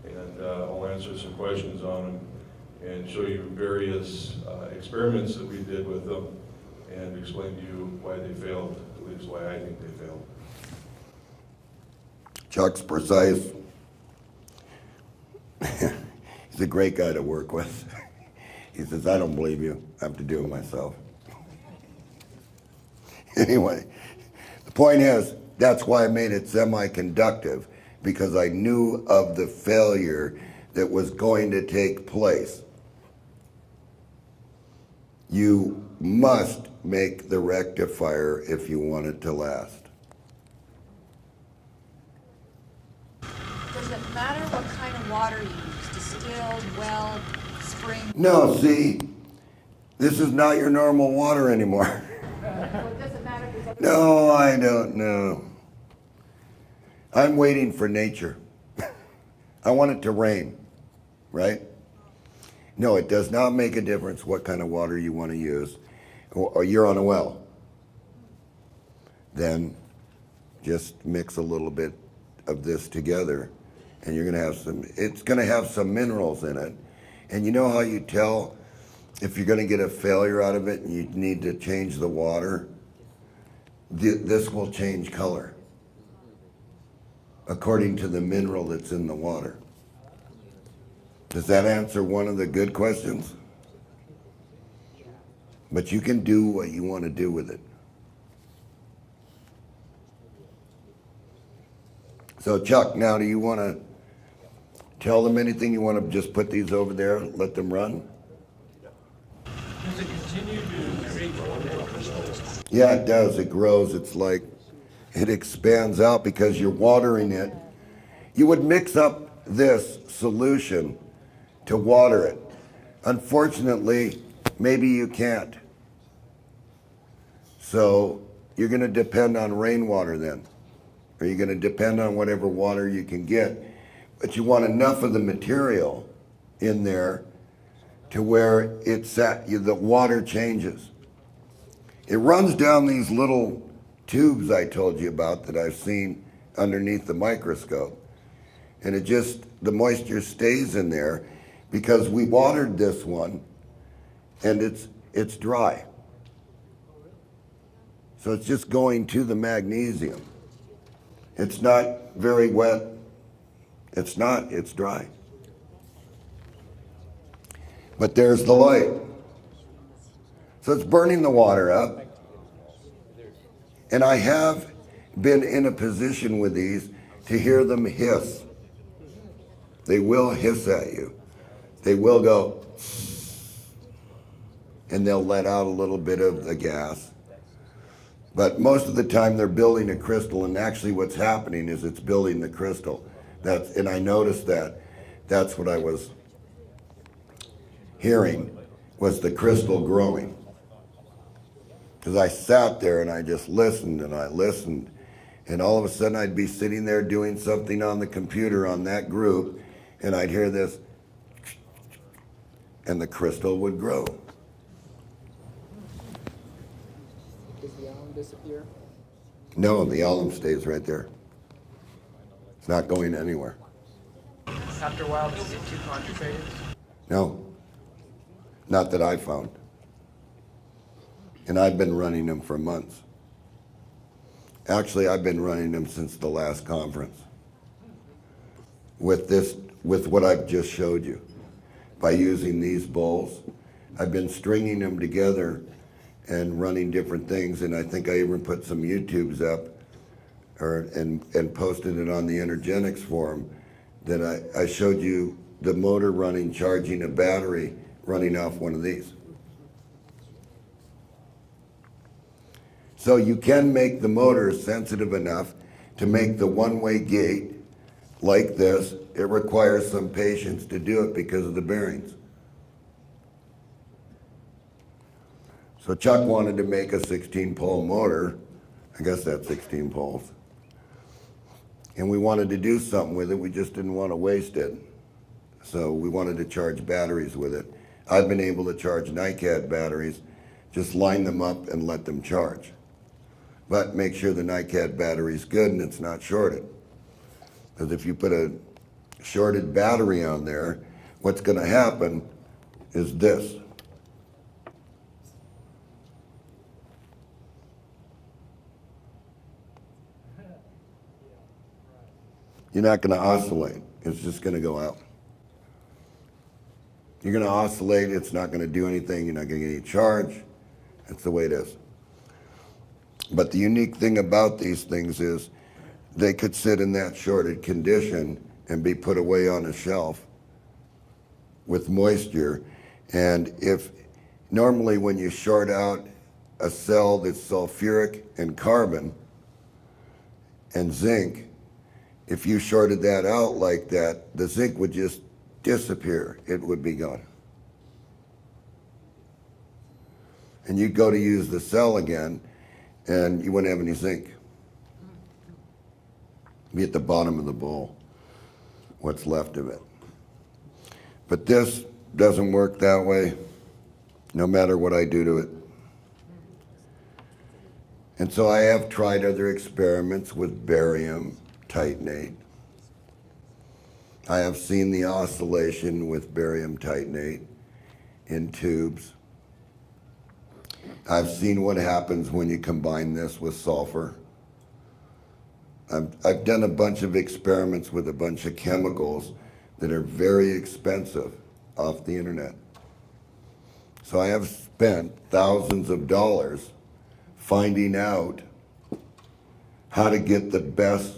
and I'll answer some questions on them. and show you various experiments that we did with them and explain to you why they failed, at least why I think they failed. Chuck's precise. He's a great guy to work with. He says, I don't believe you. I have to do it myself. Anyway, the point is, that's why I made it semi-conductive, because I knew of the failure that was going to take place. You must make the rectifier if you want it to last. Does it matter what kind of water you use? Distilled, well, spring? No, see, this is not your normal water anymore. So it doesn't matter if there's other... No, I don't know. I'm waiting for nature. I want it to rain, right? No, it does not make a difference what kind of water you want to use, or you're on a well. Then just mix a little bit of this together, and you're going to have some, it's going to have some minerals in it. And you know how you tell if you're going to get a failure out of it and you need to change the water? This will change color according to the mineral that's in the water. Does that answer one of the good questions? But you can do what you want to do with it. So Chuck, now do you want to tell them anything? You want to just put these over there, let them run? Does it continue to create more crystals? Yeah, it does. It grows. It's like it expands out because you're watering it. You would mix up this solution to water it. Unfortunately, maybe you can't. So you're going to depend on rainwater then. Or you're going to depend on whatever water you can get. But you want enough of the material in there to where it's at, the water changes. It runs down these little tubes I told you about that I've seen underneath the microscope. And it just, the moisture stays in there because we watered this one and it's dry. So it's just going to the magnesium. It's not very wet. It's not, it's dry. But there's the light. So it's burning the water up. And I have been in a position with these to hear them hiss. They will hiss at you. They will go, and they'll let out a little bit of the gas. But most of the time they're building a crystal, and actually what's happening is it's building the crystal. And I noticed that. That's what I was hearing, was the crystal growing. Because I sat there and I just listened and I listened. And all of a sudden I'd be sitting there doing something on the computer on that group, and I'd hear this, and the crystal would grow. Does the alum disappear? No, the alum stays right there. It's not going anywhere. After a while, does it get too concentrated? No, not that I found. And I've been running them for months. Actually, I've been running them since the last conference. With what I've just showed you. By using these bowls, I've been stringing them together and running different things, and I think I even put some YouTubes up and posted it on the Energetics forum that I showed you the motor running, charging a battery, running off one of these. So you can make the motor sensitive enough to make the one-way gate like this. It requires some patience to do it because of the bearings. So Chuck wanted to make a 16-pole motor. I guess that's 16 poles. And we wanted to do something with it. We just didn't want to waste it. So we wanted to charge batteries with it. I've been able to charge NiCad batteries, just line them up and let them charge. But make sure the NiCad battery's good and it's not shorted. Because if you put a shorted battery on there, what's going to happen is this. You're not going to oscillate. It's just going to go out. You're going to oscillate. It's not going to do anything. You're not going to get any charge. That's the way it is. But the unique thing about these things is they could sit in that shorted condition and be put away on a shelf with moisture. And if normally when you short out a cell that's sulfuric and carbon and zinc, if you shorted that out like that, the zinc would just disappear. It would be gone. And you'd go to use the cell again, and you wouldn't have any zinc. It'd be at the bottom of the bowl, what's left of it. But this doesn't work that way, no matter what I do to it. And so I have tried other experiments with barium titanate. I have seen the oscillation with barium titanate in tubes. I've seen what happens when you combine this with sulfur. I've done a bunch of experiments with a bunch of chemicals that are very expensive off the internet. So I have spent thousands of dollars finding out how to get the best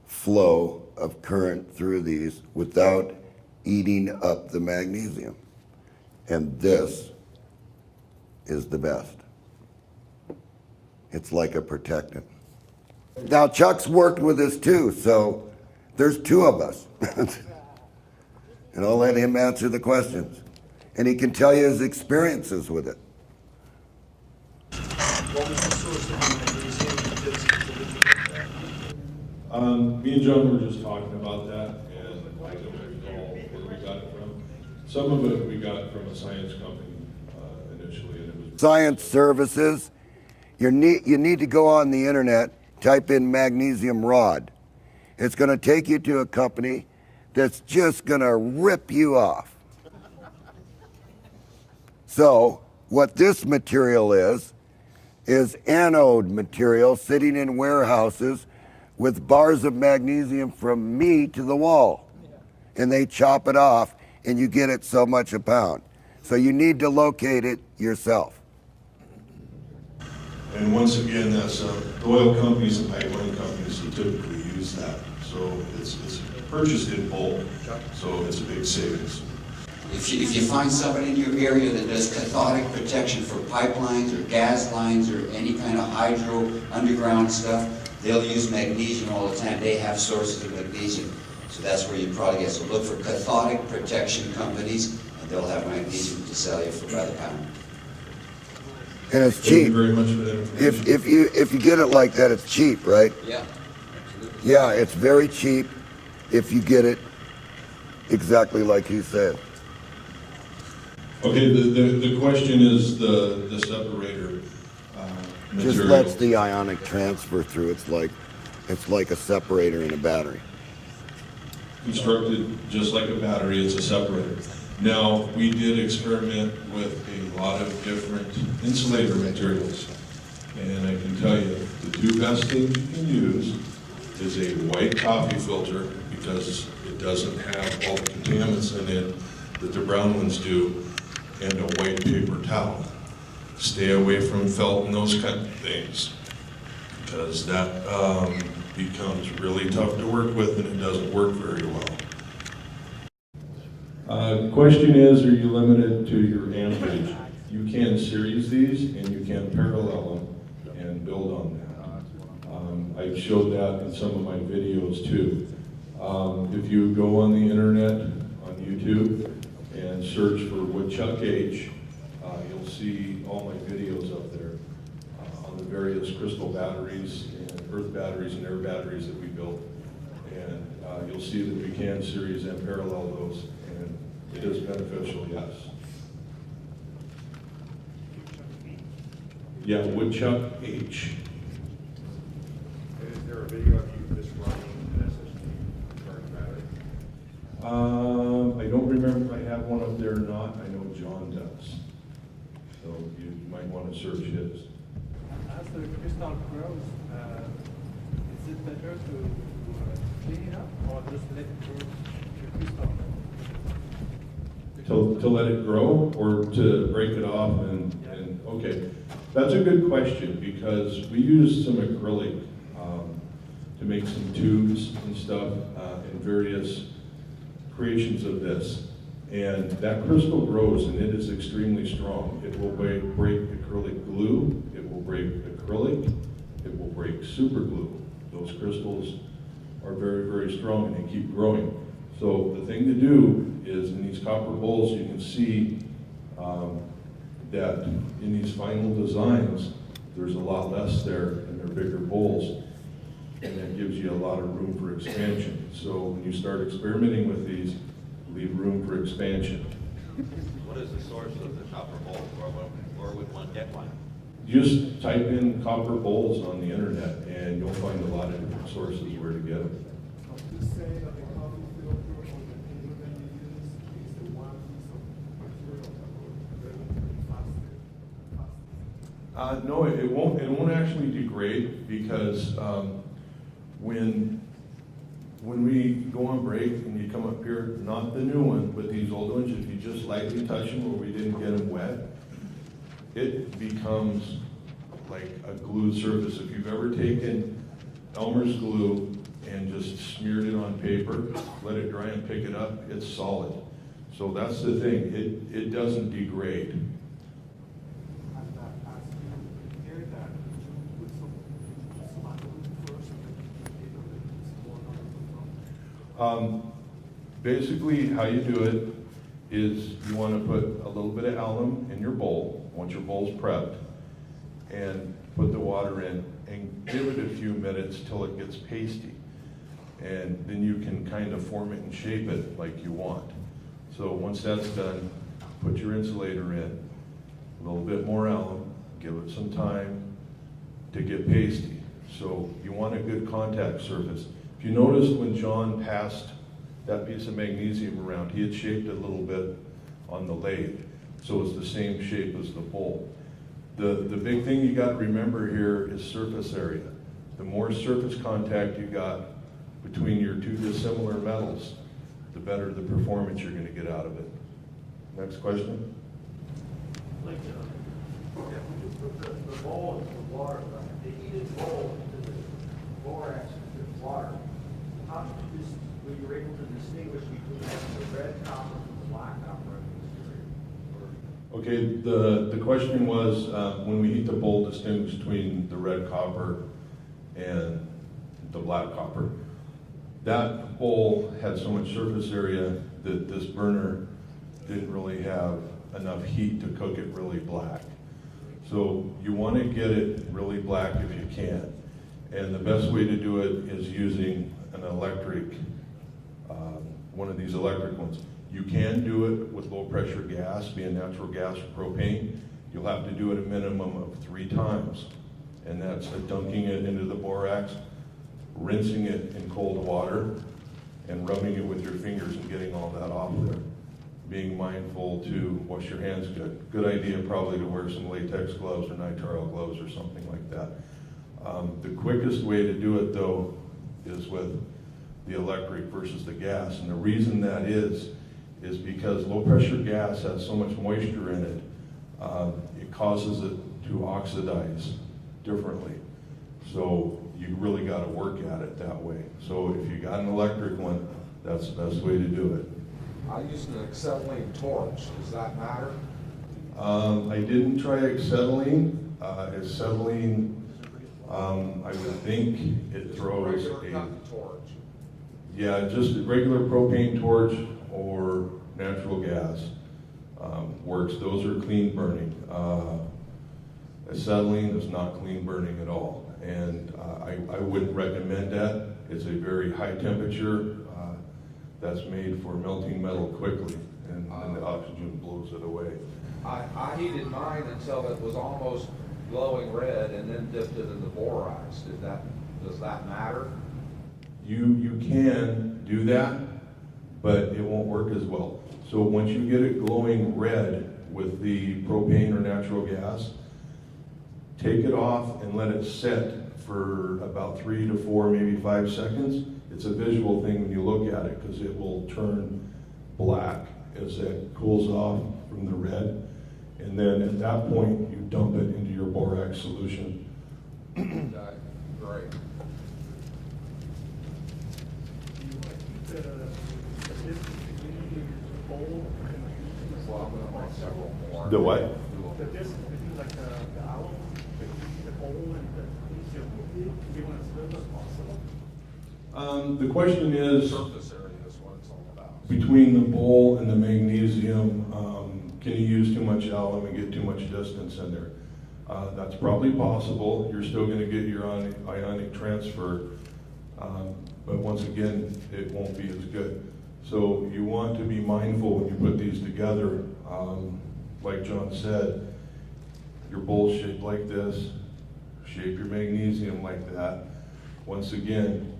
flow of current through these without eating up the magnesium. And this is the best. It's like a protectant. Now Chuck's worked with this too, so there's two of us. And I'll let him answer the questions. And he can tell you his experiences with it. What was the source of the magnesium you did specifically? Me and John were just talking about that, and I don't recall where we got it from. Some of it we got from a science company initially, and it was Science services. You need to go on the internet, type in magnesium rod. It's going to take you to a company that's just going to rip you off. So what this material is anode material sitting in warehouses with bars of magnesium from me to the wall. And they chop it off and you get it so much a pound. So you need to locate it yourself. And once again, that's the oil companies and pipeline companies who typically use that. So it's purchased in bulk, so it's a big savings. If you find somebody in your area that does cathodic protection for pipelines or gas lines or any kind of hydro underground stuff, they'll use magnesium all the time. They have sources of magnesium. So that's where you probably get. So look for cathodic protection companies, and they'll have magnesium to sell you for by the pound. And it's Thank you cheap. very much for that information. If you get it like that, it's cheap, right? Yeah, absolutely. Yeah, it's very cheap if you get it exactly like you said. Okay, the question is the separator material. Just lets the ionic transfer through. It's like a separator in a battery. Constructed just like a battery, it's a separator. Now, we did experiment with a lot of different insulator materials. And I can tell you, the two best things you can use is a white coffee filter, because it doesn't have all the contaminants in it that the brown ones do, and a white paper towel. Stay away from felt and those kind of things, because that becomes really tough to work with and it doesn't work very well. Question is, are you limited to your amperage? You can series these and you can parallel them and build on that. I've showed that in some of my videos too. If you go on the internet, on YouTube, and search for Woodchuck H, you'll see all my videos up there on the various crystal batteries and earth batteries and air batteries that we built. And you'll see that we can series and parallel those, and it is beneficial, yes. Yeah, Woodchuck H. Is there a video of you just running an SSD current battery? I don't remember if I have one up there or not. I know John does. So you might want to search his. As the crystal grows, is it better to clean it up or just let it grow to crystal? To let it grow or to break it off and okay. That's a good question because we use some acrylic to make some tubes and stuff in various creations of this. And that crystal grows and it is extremely strong. It will break acrylic glue, it will break acrylic, it will break super glue. Those crystals are very, very strong and they keep growing. So the thing to do is in these copper bowls you can see that in these final designs there's a lot less there and they're bigger bowls. And that gives you a lot of room for expansion. So when you start experimenting with these, leave room for expansion. What is the source of the copper bowl, or would one get one? Just type in copper bowls on the internet and you'll find a lot of different sources where to get them. No, it won't actually degrade because when we go on break and you come up here, not the new one, but these old ones, if you just lightly touch them where we didn't get them wet, it becomes like a glued surface. If you've ever taken Elmer's glue and just smeared it on paper, let it dry and pick it up, it's solid. So that's the thing, it doesn't degrade. Basically, how you do it is you want to put a little bit of alum in your bowl, once your bowl's prepped, and put the water in and give it a few minutes till it gets pasty. And then you can kind of form it and shape it like you want. So once that's done, put your insulator in, a little bit more alum, give it some time to get pasty. So you want a good contact surface. If you noticed when John passed that piece of magnesium around, he had shaped it a little bit on the lathe. So it's the same shape as the bowl. The big thing you got to remember here is surface area. The more surface contact you got between your two dissimilar metals, the better the performance you're going to get out of it. Next question? Like, when you put the bowl into the water, the heated bowl into the borax with water, how were you able to distinguish between the red copper and the black copper in the exterior? Okay, the question was, when we heat the bowl, distinguish between the red copper and the black copper. That bowl had so much surface area that this burner didn't really have enough heat to cook it really black. So you want to get it really black if you can. And the best way to do it is using an electric, one of these electric ones. You can do it with low pressure gas, being natural gas or propane. You'll have to do it a minimum of 3 times. And that's dunking it into the borax, rinsing it in cold water, and rubbing it with your fingers and getting all that off there. Being mindful to wash your hands good. Good idea probably to wear some latex gloves or nitrile gloves or something like that. The quickest way to do it though is with the electric versus the gas. And the reason that is because low pressure gas has so much moisture in it, it causes it to oxidize differently. So you really got to work at it that way. So if you got an electric one, that's the best way to do it. I used an acetylene torch. Does that matter? I didn't try acetylene. Acetylene, I would think it throws regular torch. Yeah, just a regular propane torch or natural gas works. Those are clean burning. Acetylene is not clean burning at all. And I wouldn't recommend that. It's a very high temperature that's made for melting metal quickly, and the oxygen blows it away. I heated mine until it was almost glowing red and then dipped it in the borax. Does that matter? You can do that, but it won't work as well. So once you get it glowing red with the propane or natural gas, take it off and let it set for about 3 to 4, maybe 5 seconds. It's a visual thing when you look at it because it will turn black as it cools off from the red. And then at that point, you dump it into your borax solution. Great. Well, I'm gonna make several more. The what? The distance between like the owl, the bowl and the magnesium, do you want as little as possible? The question is, Surface area is what it's all about. between the bowl and the magnesium, can you use too much alum and get too much distance in there? That's probably possible. You're still going to get your ionic transfer, but once again, it won't be as good. So you want to be mindful when you put these together. Like John said, your bowl shaped like this, shape your magnesium like that. Once again,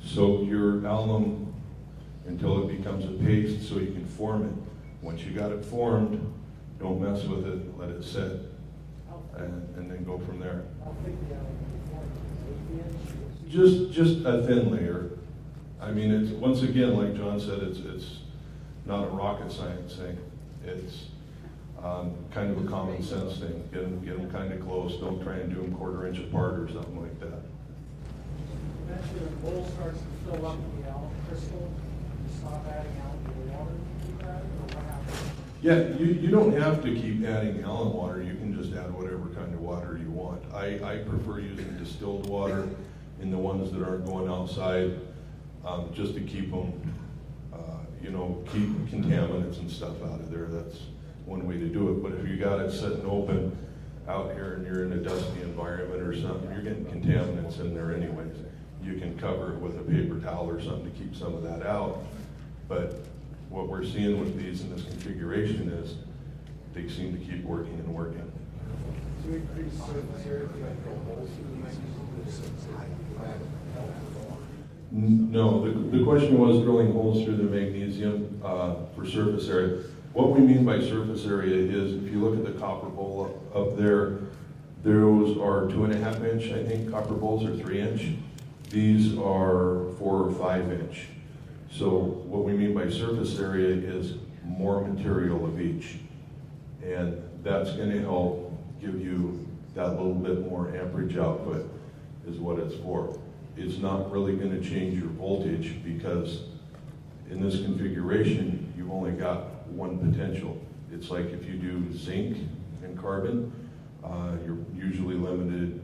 soak your alum until it becomes a paste so you can form it. Once you got it formed, don't mess with it, let it sit, and then go from there. Just a thin layer. I mean, it's once again, like John said, it's not a rocket science thing. It's kind of a common sense thing. Get them kind of close. Don't try and do them 1/4 inch apart or something like that. Eventually, the bowl starts to fill up with the alum crystal. You stop adding alum to the water, keep adding, or what happens? Yeah, you don't have to keep adding alum water. You can just add whatever kind of water you want. I prefer using distilled water in the ones that aren't going outside, just to keep them, keep contaminants and stuff out of there. That's one way to do it. But if you got it sitting open out here and you're in a dusty environment or something, you're getting contaminants in there anyways. You can cover it with a paper towel or something to keep some of that out. But what we're seeing with these in this configuration is they seem to keep working and working. To increase surface area, you have to go holes through the magnesium. No, the question was drilling holes through the magnesium for surface area. What we mean by surface area is, if you look at the copper bowl up there, those are 2.5 inch, I think, copper bowls are 3 inch. These are 4 or 5 inch. So what we mean by surface area is more material of each. And that's going to help give you that little bit more amperage output is what it's for. It's not really going to change your voltage because in this configuration, you've only got one potential. It's like if you do zinc and carbon, you're usually limited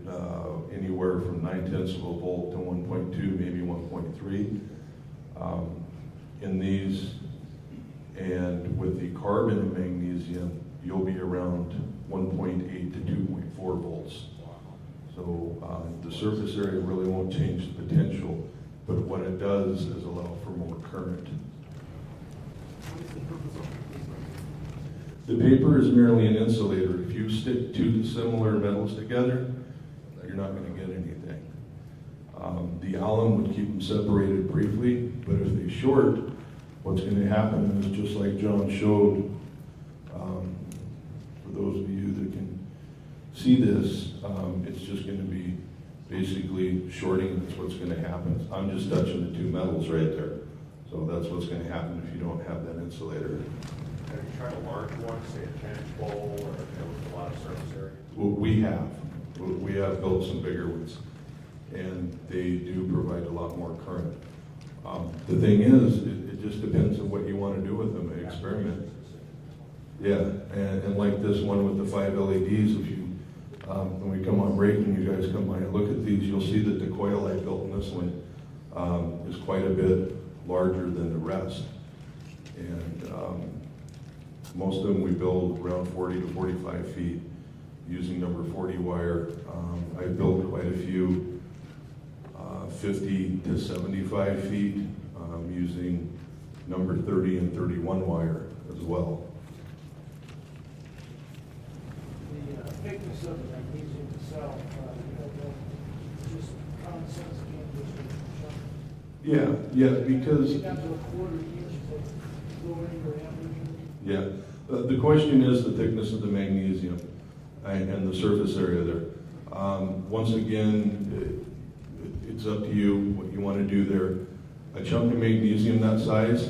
anywhere from 0.9 of a volt to 1.2, maybe 1.3. In these, and with the carbon and magnesium, you'll be around 1.8 to 2.4 volts. So the surface area really won't change the potential, but what it does is allow for more current. The paper is merely an insulator. If you stick two similar metals together, you're not going to get anything. The alum would keep them separated briefly, but if they short, what's going to happen is just like John showed, for those of you that can see this, it's just going to be basically shorting, and that's what's going to happen. I'm just touching the two metals right there. So that's what's going to happen if you don't have that insulator. Have you tried a large one, say a 10-inch bowl, or with a lot of surface area? Well, we have built some bigger ones, and they do provide a lot more current. The thing is, it just depends on what you want to do with them, experiment. Yeah, and like this one with the 5 LEDs, if you, when we come on break and you guys come by and look at these, you'll see that the coil I built in this one is quite a bit larger than the rest. And most of them we build around 40 to 45 feet using number 40 wire. I built quite a few 50 to 75 feet using number 30 and 31 wire as well. The thickness of the magnesium itself, just common sense can't just Yeah, because down to a 1/4 inch, is it lower in diameter? Yeah, the question is the thickness of the magnesium and the surface area there. Once again, it's up to you what you want to do there. A chunk of magnesium that size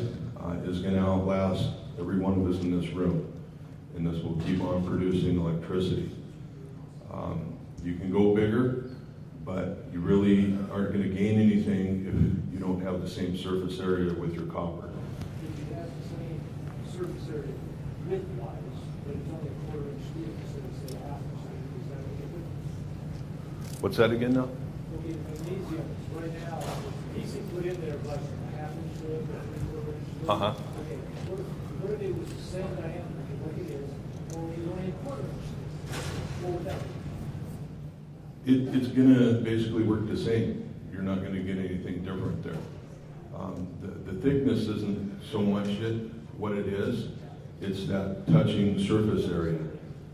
is going to outlast every one of us in this room, and this will keep on producing electricity. You can go bigger, but you really aren't going to gain anything if you don't have the same surface area with your copper. If you have the same surface area width-wise, but it's only a quarter-inch thick instead of, say, half inch thick, is that okay? What's that again now? Okay, magnesium, right now, easy to put in there like a half inch thick or three-quarter-inch thick. Uh-huh. Okay, what if it was the same diameter, like it is, only a quarter-inch thick? What would that be? It's going to basically work the same. You're not going to get anything different there. The thickness isn't so much what it is, it's that touching surface area.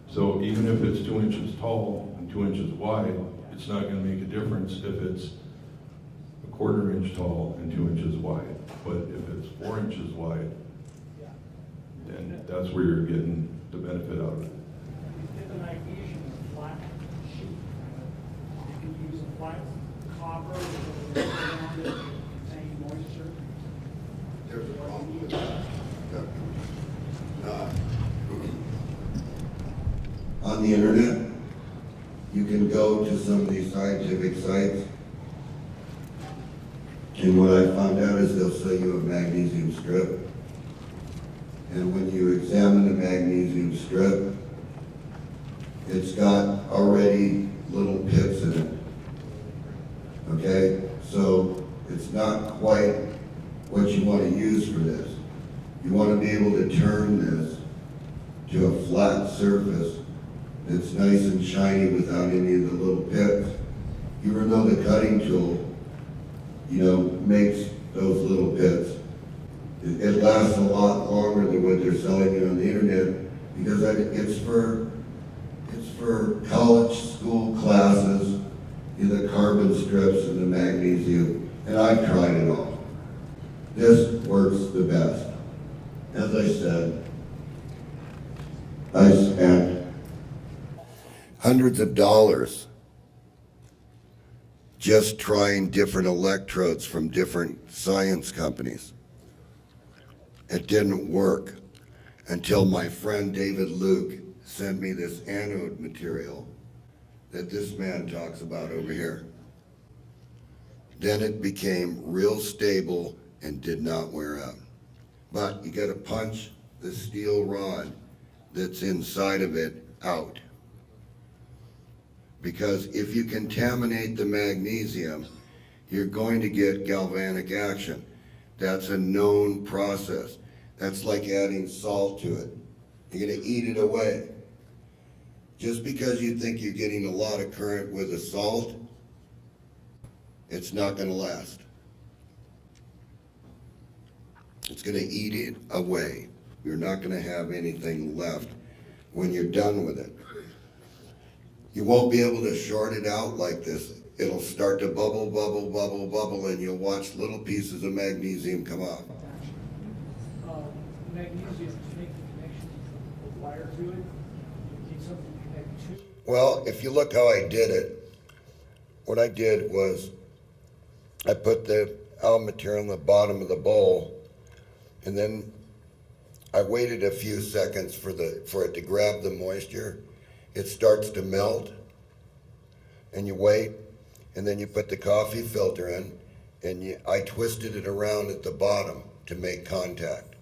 So even if it's 2 inches tall and 2 inches wide, it's not going to make a difference if it's a quarter inch tall and 2 inches wide. But if it's 4 inches wide, then that's where you're getting the benefit out of it. If the magnesium is flat sheet, you can use a flat copper with a around it to contain moisture. There's a problem with that. On the internet, you can go to some of these scientific sites, and what I found out is they'll sell you a magnesium strip, and when you examine the magnesium strip, it's got already little pits in it. Okay? So it's not quite what you want to use for this. You want to be able to turn this to a flat surface that's nice and shiny without any of the little pits. Even though the cutting tool, makes those little pits, it lasts a lot longer than what they're selling you on the internet because it's for college school classes, the carbon strips and the magnesium, and I've tried it all. This works the best. As I said, I spent hundreds of dollars just trying different electrodes from different science companies. It didn't work until my friend David Luke sent me this anode material that this man talks about over here. Then it became real stable and did not wear out. But you gotta punch the steel rod that's inside of it out. Because if you contaminate the magnesium, you're going to get galvanic action. That's a known process. That's like adding salt to it. You're gonna eat it away. Just because you think you're getting a lot of current with a salt, it's not gonna last. It's gonna eat it away. You're not gonna have anything left when you're done with it. You won't be able to short it out like this. It'll start to bubble, bubble, bubble, bubble, and you'll watch little pieces of magnesium come off. Magnesium, to make the connection with wire to it, you need something to connect to. Well, if you look how I did it, what I did was I put the alum material in the bottom of the bowl, and then I waited a few seconds for it to grab the moisture. It starts to melt, and you wait, and then you put the coffee filter in, and I twisted it around at the bottom to make contact.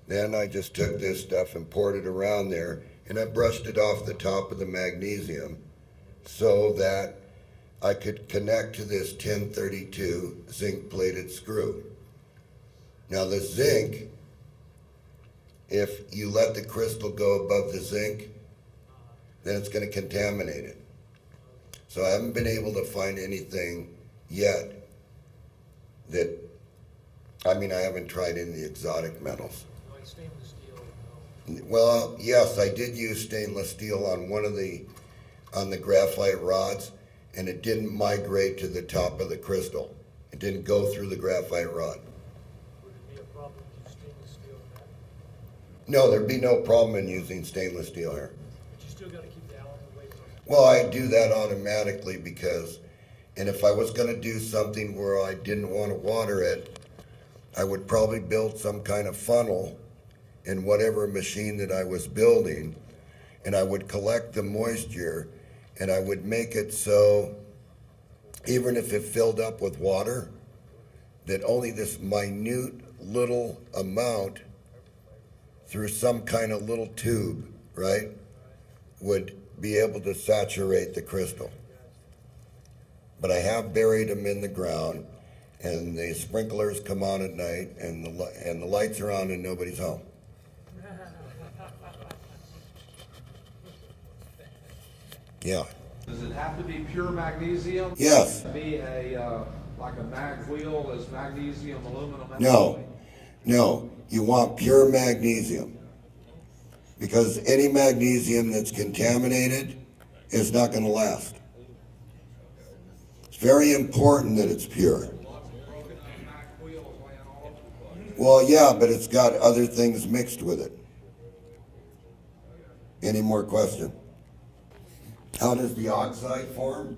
Then I just took this stuff and poured it around there, and I brushed it off the top of the magnesium so that I could connect to this 1032 zinc-plated screw. Now the zinc, if you let the crystal go above the zinc, then it's going to contaminate it. So I haven't been able to find anything yet that, I haven't tried any of the exotic metals. Like stainless steel? Well, yes, I did use stainless steel on on the graphite rods, and it didn't migrate to the top of the crystal. It didn't go through the graphite rod. Would it be a problem to use stainless steel in No, there'd be no problem in using stainless steel here. But you still gotta keep the alum away from it. Well, I do that automatically because, and if I was gonna do something where I didn't wanna water it, I would probably build some kind of funnel in whatever machine that I was building, and I would collect the moisture, and I would make it so, even if it filled up with water, that only this minute little amount through some kind of little tube, right, would be able to saturate the crystal. But I have buried them in the ground, and the sprinklers come on at night, and the lights are on, and nobody's home. Yeah. Does it have to be pure magnesium? Yes. Be a, like a mag wheel is magnesium, aluminum? No, no, you want pure magnesium. Because any magnesium that's contaminated is not gonna last. It's very important that it's pure. Well, yeah, but it's got other things mixed with it. Any more questions? How does the oxide form?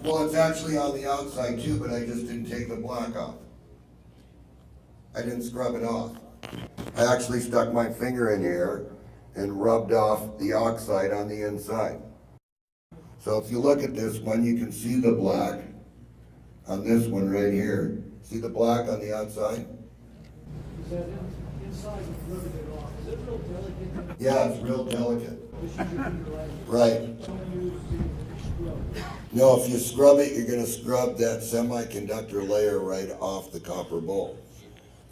Well, it's actually on the outside too, but I just didn't take the black off. I didn't scrub it off. I actually stuck my finger in here and rubbed off the oxide on the inside. So if you look at this one, you can see the black on this one right here. See the black on the outside? Is that inside with rubbing it off? Is it real delicate? Yeah, it's real delicate. Just use your finger like it. Right. Don't use the scrub. No, if you scrub it, you're gonna scrub that semiconductor layer right off the copper bowl.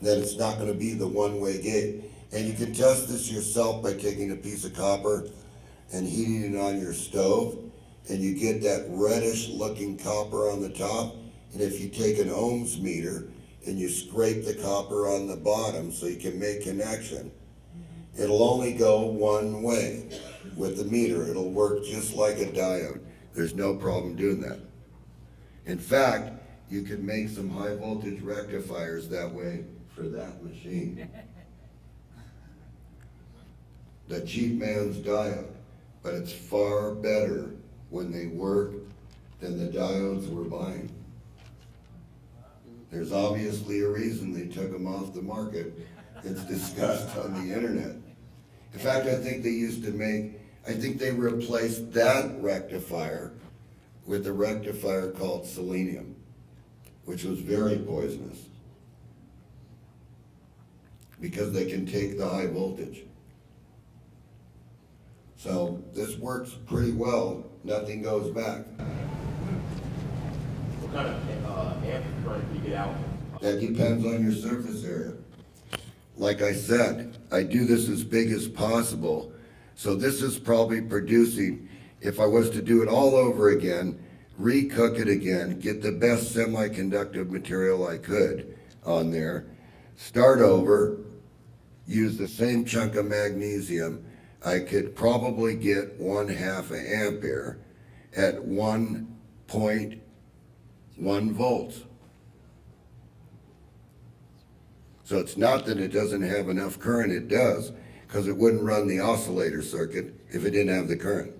Then it's not gonna be the one-way gate. And you can test this yourself by taking a piece of copper and heating it on your stove, and you get that reddish looking copper on the top. And if you take an ohms meter and you scrape the copper on the bottom so you can make connection, it'll only go one way with the meter. It'll work just like a diode. There's no problem doing that. In fact, you can make some high voltage rectifiers that way for that machine. The cheap man's diode, but it's far better when they work than the diodes we're buying. There's obviously a reason they took them off the market. It's discussed on the internet. In fact, I think they replaced that rectifier with a rectifier called selenium, which was very poisonous because they can take the high voltage. So this works pretty well. Nothing goes back. What kind of amp current do you get out? That depends on your surface area. Like I said, I do this as big as possible. So this is probably producing, if I was to do it all over again, recook it again, get the best semiconductive material I could on there, start over, use the same chunk of magnesium, I could probably get 1/2 ampere at 1.1 volts. So it's not that it doesn't have enough current, it does, because it wouldn't run the oscillator circuit if it didn't have the current.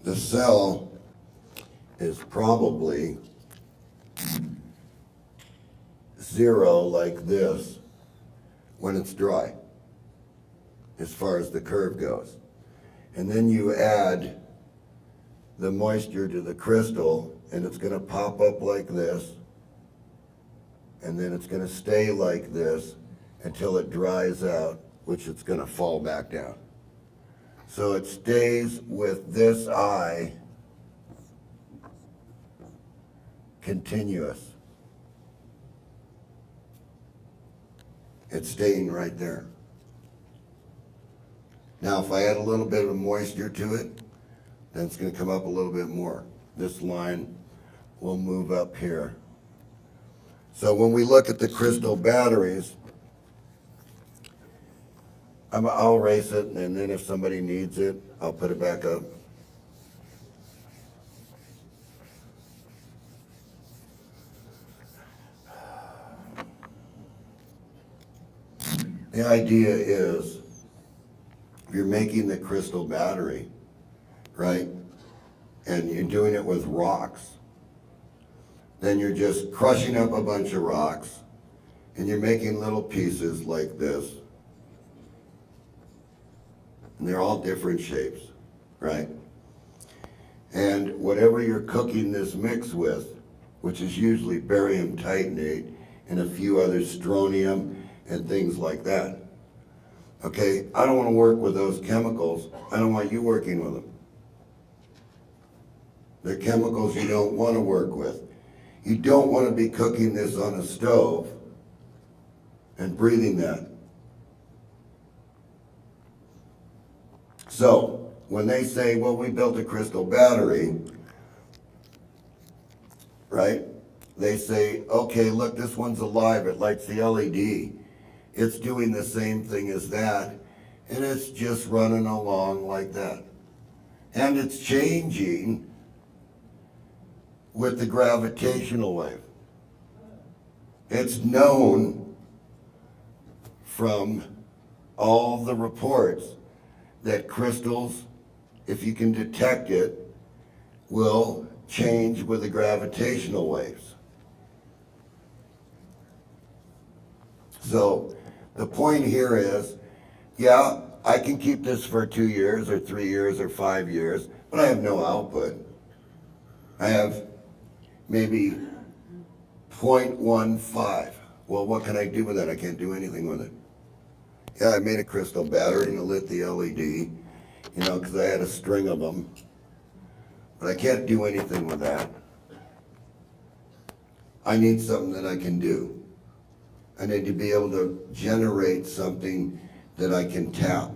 The cell is probably 0 like this when it's dry, as far as the curve goes. And then you add the moisture to the crystal, and it's gonna pop up like this, and then it's gonna stay like this until it dries out, which it's gonna fall back down. So it stays with this eye continuous. It's staying right there. Now, if I add a little bit of moisture to it, then it's gonna come up a little bit more. This line will move up here. So when we look at the crystal batteries, I'll erase it, and then if somebody needs it, I'll put it back up. The idea is, if you're making the crystal battery, right, and you're doing it with rocks, then you're just crushing up a bunch of rocks, and you're making little pieces like this. And they're all different shapes, right? And whatever you're cooking this mix with, which is usually barium titanate and a few other strontium and things like that. Okay, I don't want to work with those chemicals. I don't want you working with them. They're chemicals you don't want to work with. You don't want to be cooking this on a stove and breathing that. So, when they say, well, we built a crystal battery, right? They say, okay, look, this one's alive, it lights the LED. It's doing the same thing as that, and it's just running along like that. And it's changing with the gravitational wave. It's known from all the reports that crystals, if you can detect it, will change with the gravitational waves. So the point here is, yeah, I can keep this for 2 years or 3 years or 5 years, but I have no output. I have maybe 0.15. Well, what can I do with that? I can't do anything with it. Yeah, I made a crystal battery and it lit the LED, you know, because I had a string of them. But I can't do anything with that. I need something that I can do. I need to be able to generate something that I can tap.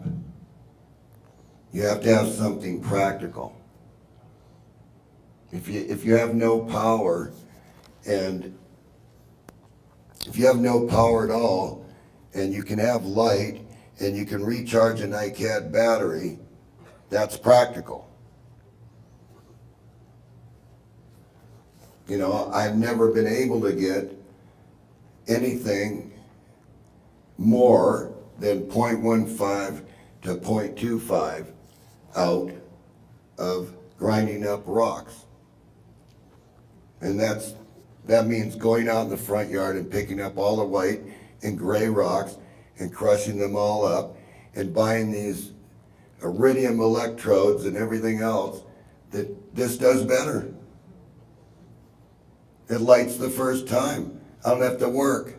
You have to have something practical. If you have no power, and if you have no power at all, and you can have light, and you can recharge an iCAD battery, that's practical. You know, I've never been able to get anything more than 0.15 to 0.25 out of grinding up rocks. And that means going out in the front yard and picking up all the white and gray rocks and crushing them all up and buying these iridium electrodes and everything else that this does better. It lights the first time. I don't have to work.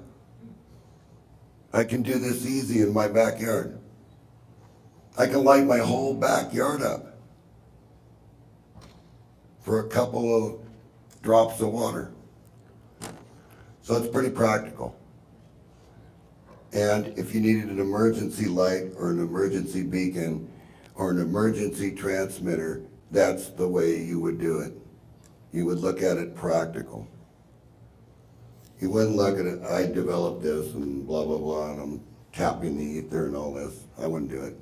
I can do this easy in my backyard. I can light my whole backyard up for a couple of drops of water. So it's pretty practical. And if you needed an emergency light or an emergency beacon or an emergency transmitter, that's the way you would do it. You would look at it practical. You wouldn't look at it, I developed this and blah, blah, blah, and I'm tapping the ether and all this. I wouldn't do it.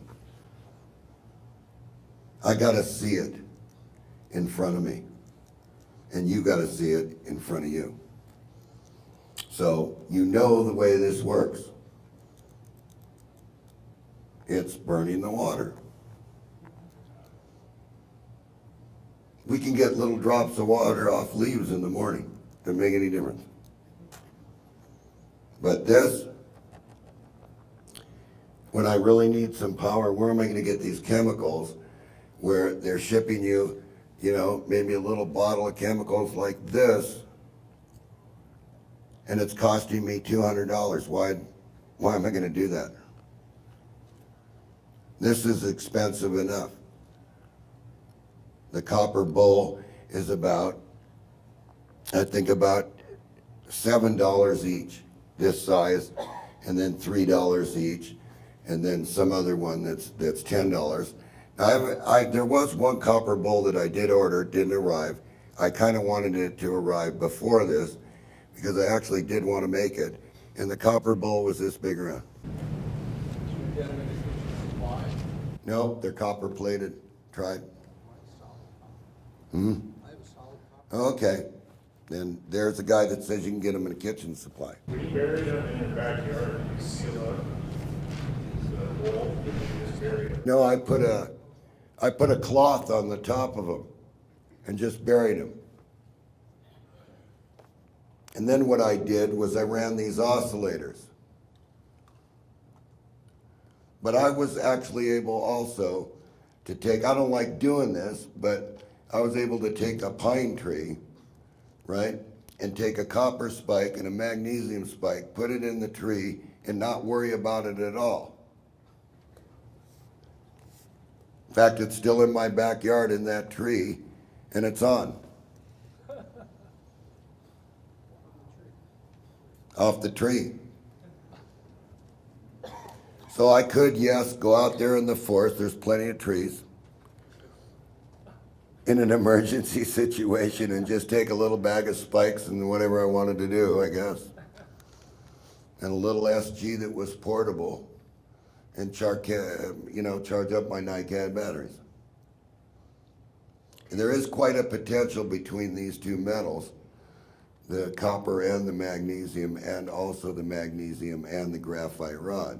I gotta see it in front of me. And you gotta see it in front of you. So you know the way this works. It's burning the water. We can get little drops of water off leaves in the morning. Doesn't make any difference. But this, when I really need some power, where am I going to get these chemicals where they're shipping you, you know, maybe a little bottle of chemicals like this, and it's costing me $200. Why am I going to do that? This is expensive enough. The copper bowl is about, I think about $7 each, this size, and then $3 each, and then some other one that's $10. Now there was one copper bowl that I did order, didn't arrive. I kind of wanted it to arrive before this because I actually did want to make it, and the copper bowl was this big around. No, they're copper plated. Tried. Okay. Then there's a guy that says you can get them in a kitchen supply. We bury them in your backyard and you seal up. bowl and just bury it? No, I put a cloth on the top of them and just buried them. And then what I did was I ran these oscillators. But I was actually able also to take, I don't like doing this, but I was able to take a pine tree, right? And take a copper spike and a magnesium spike, put it in the tree, and not worry about it at all. In fact, it's still in my backyard in that tree, and it's on. Off the tree. So I could, yes, go out there in the forest, there's plenty of trees, in an emergency situation and just take a little bag of spikes and whatever I wanted to do, I guess. And a little SG that was portable and charge up my NiCad batteries. And there is quite a potential between these two metals, the copper and the magnesium, and also the magnesium and the graphite rod.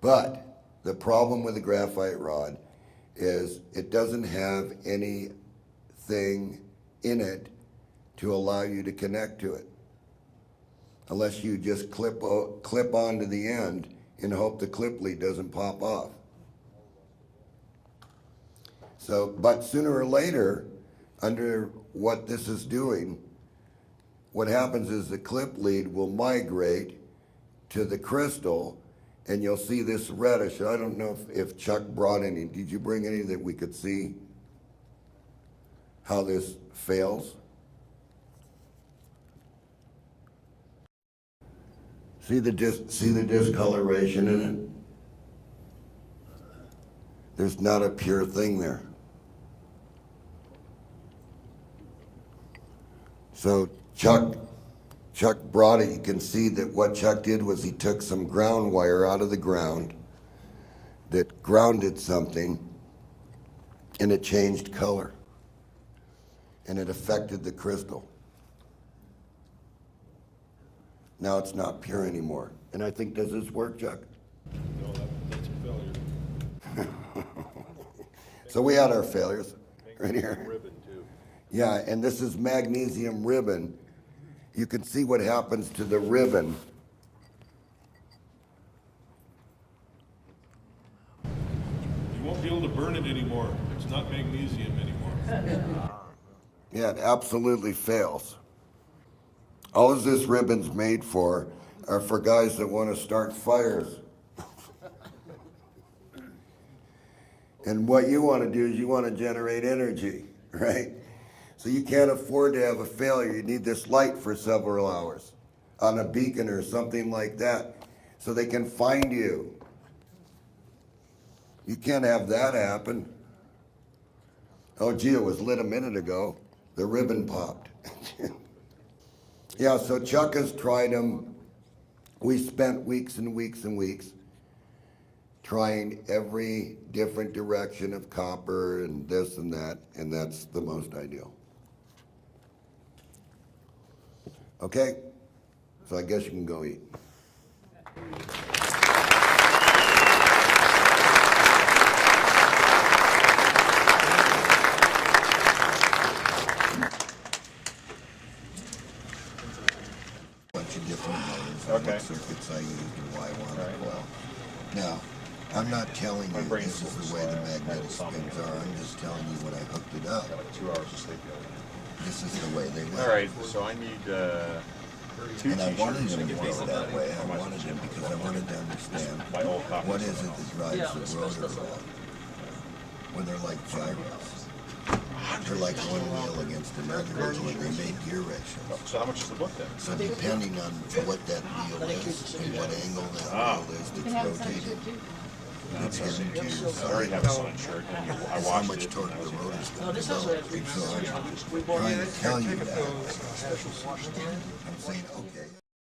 But the problem with the graphite rod is it doesn't have anything in it to allow you to connect to it, unless you just clip onto the end and hope the clip lead doesn't pop off. So, but sooner or later, under what this is doing, what happens is the clip lead will migrate to the crystal, and you'll see this reddish. I don't know if Chuck brought any. Did you bring any that we could see how this fails? See the discoloration in it? There's not a pure thing there. So Chuck brought it. You can see that what Chuck did was he took some ground wire out of the ground that grounded something, and it changed color, and it affected the crystal. Now it's not pure anymore. And I think, does this work, Chuck? No, that's a failure. So we had our failures right here. Ribbon too. Yeah, and this is magnesium ribbon. You can see what happens to the ribbon. You won't be able to burn it anymore. It's not magnesium anymore. Yeah, it absolutely fails. All this ribbon's made for are for guys that want to start fires. And what you want to do is you want to generate energy, right? So you can't afford to have a failure. You need this light for several hours on a beacon or something like that so they can find you. You can't have that happen. Oh, gee, it was lit a minute ago. The ribbon popped. Yeah, so Chuck has tried them. We spent weeks and weeks and weeks trying every different direction of copper and this and that, and that's the most ideal. Okay, so I guess you can go eat. Bunch of different layers, what circuits I used and why I wanted to coil. Now, I'm not telling you this is the way the magnetic spins are. I'm just telling you when I hooked it up. 2 hours of sleep the other day. This is the way they went. All right, so I need 2 And I wanted t-shirts. them to go that way. I wanted them because I wanted to understand what is it that drives the rotor around. When they're like gyros. They're like one wheel against another, and they make gear ratios. So how much is the book then? So depending on what that wheel is and what angle that wheel is that's rotating, it's getting to I already have a signed shirt, and I how watched much it. torque the rotor's going to develop. And so I'm trying to tell you that. I'm saying, okay.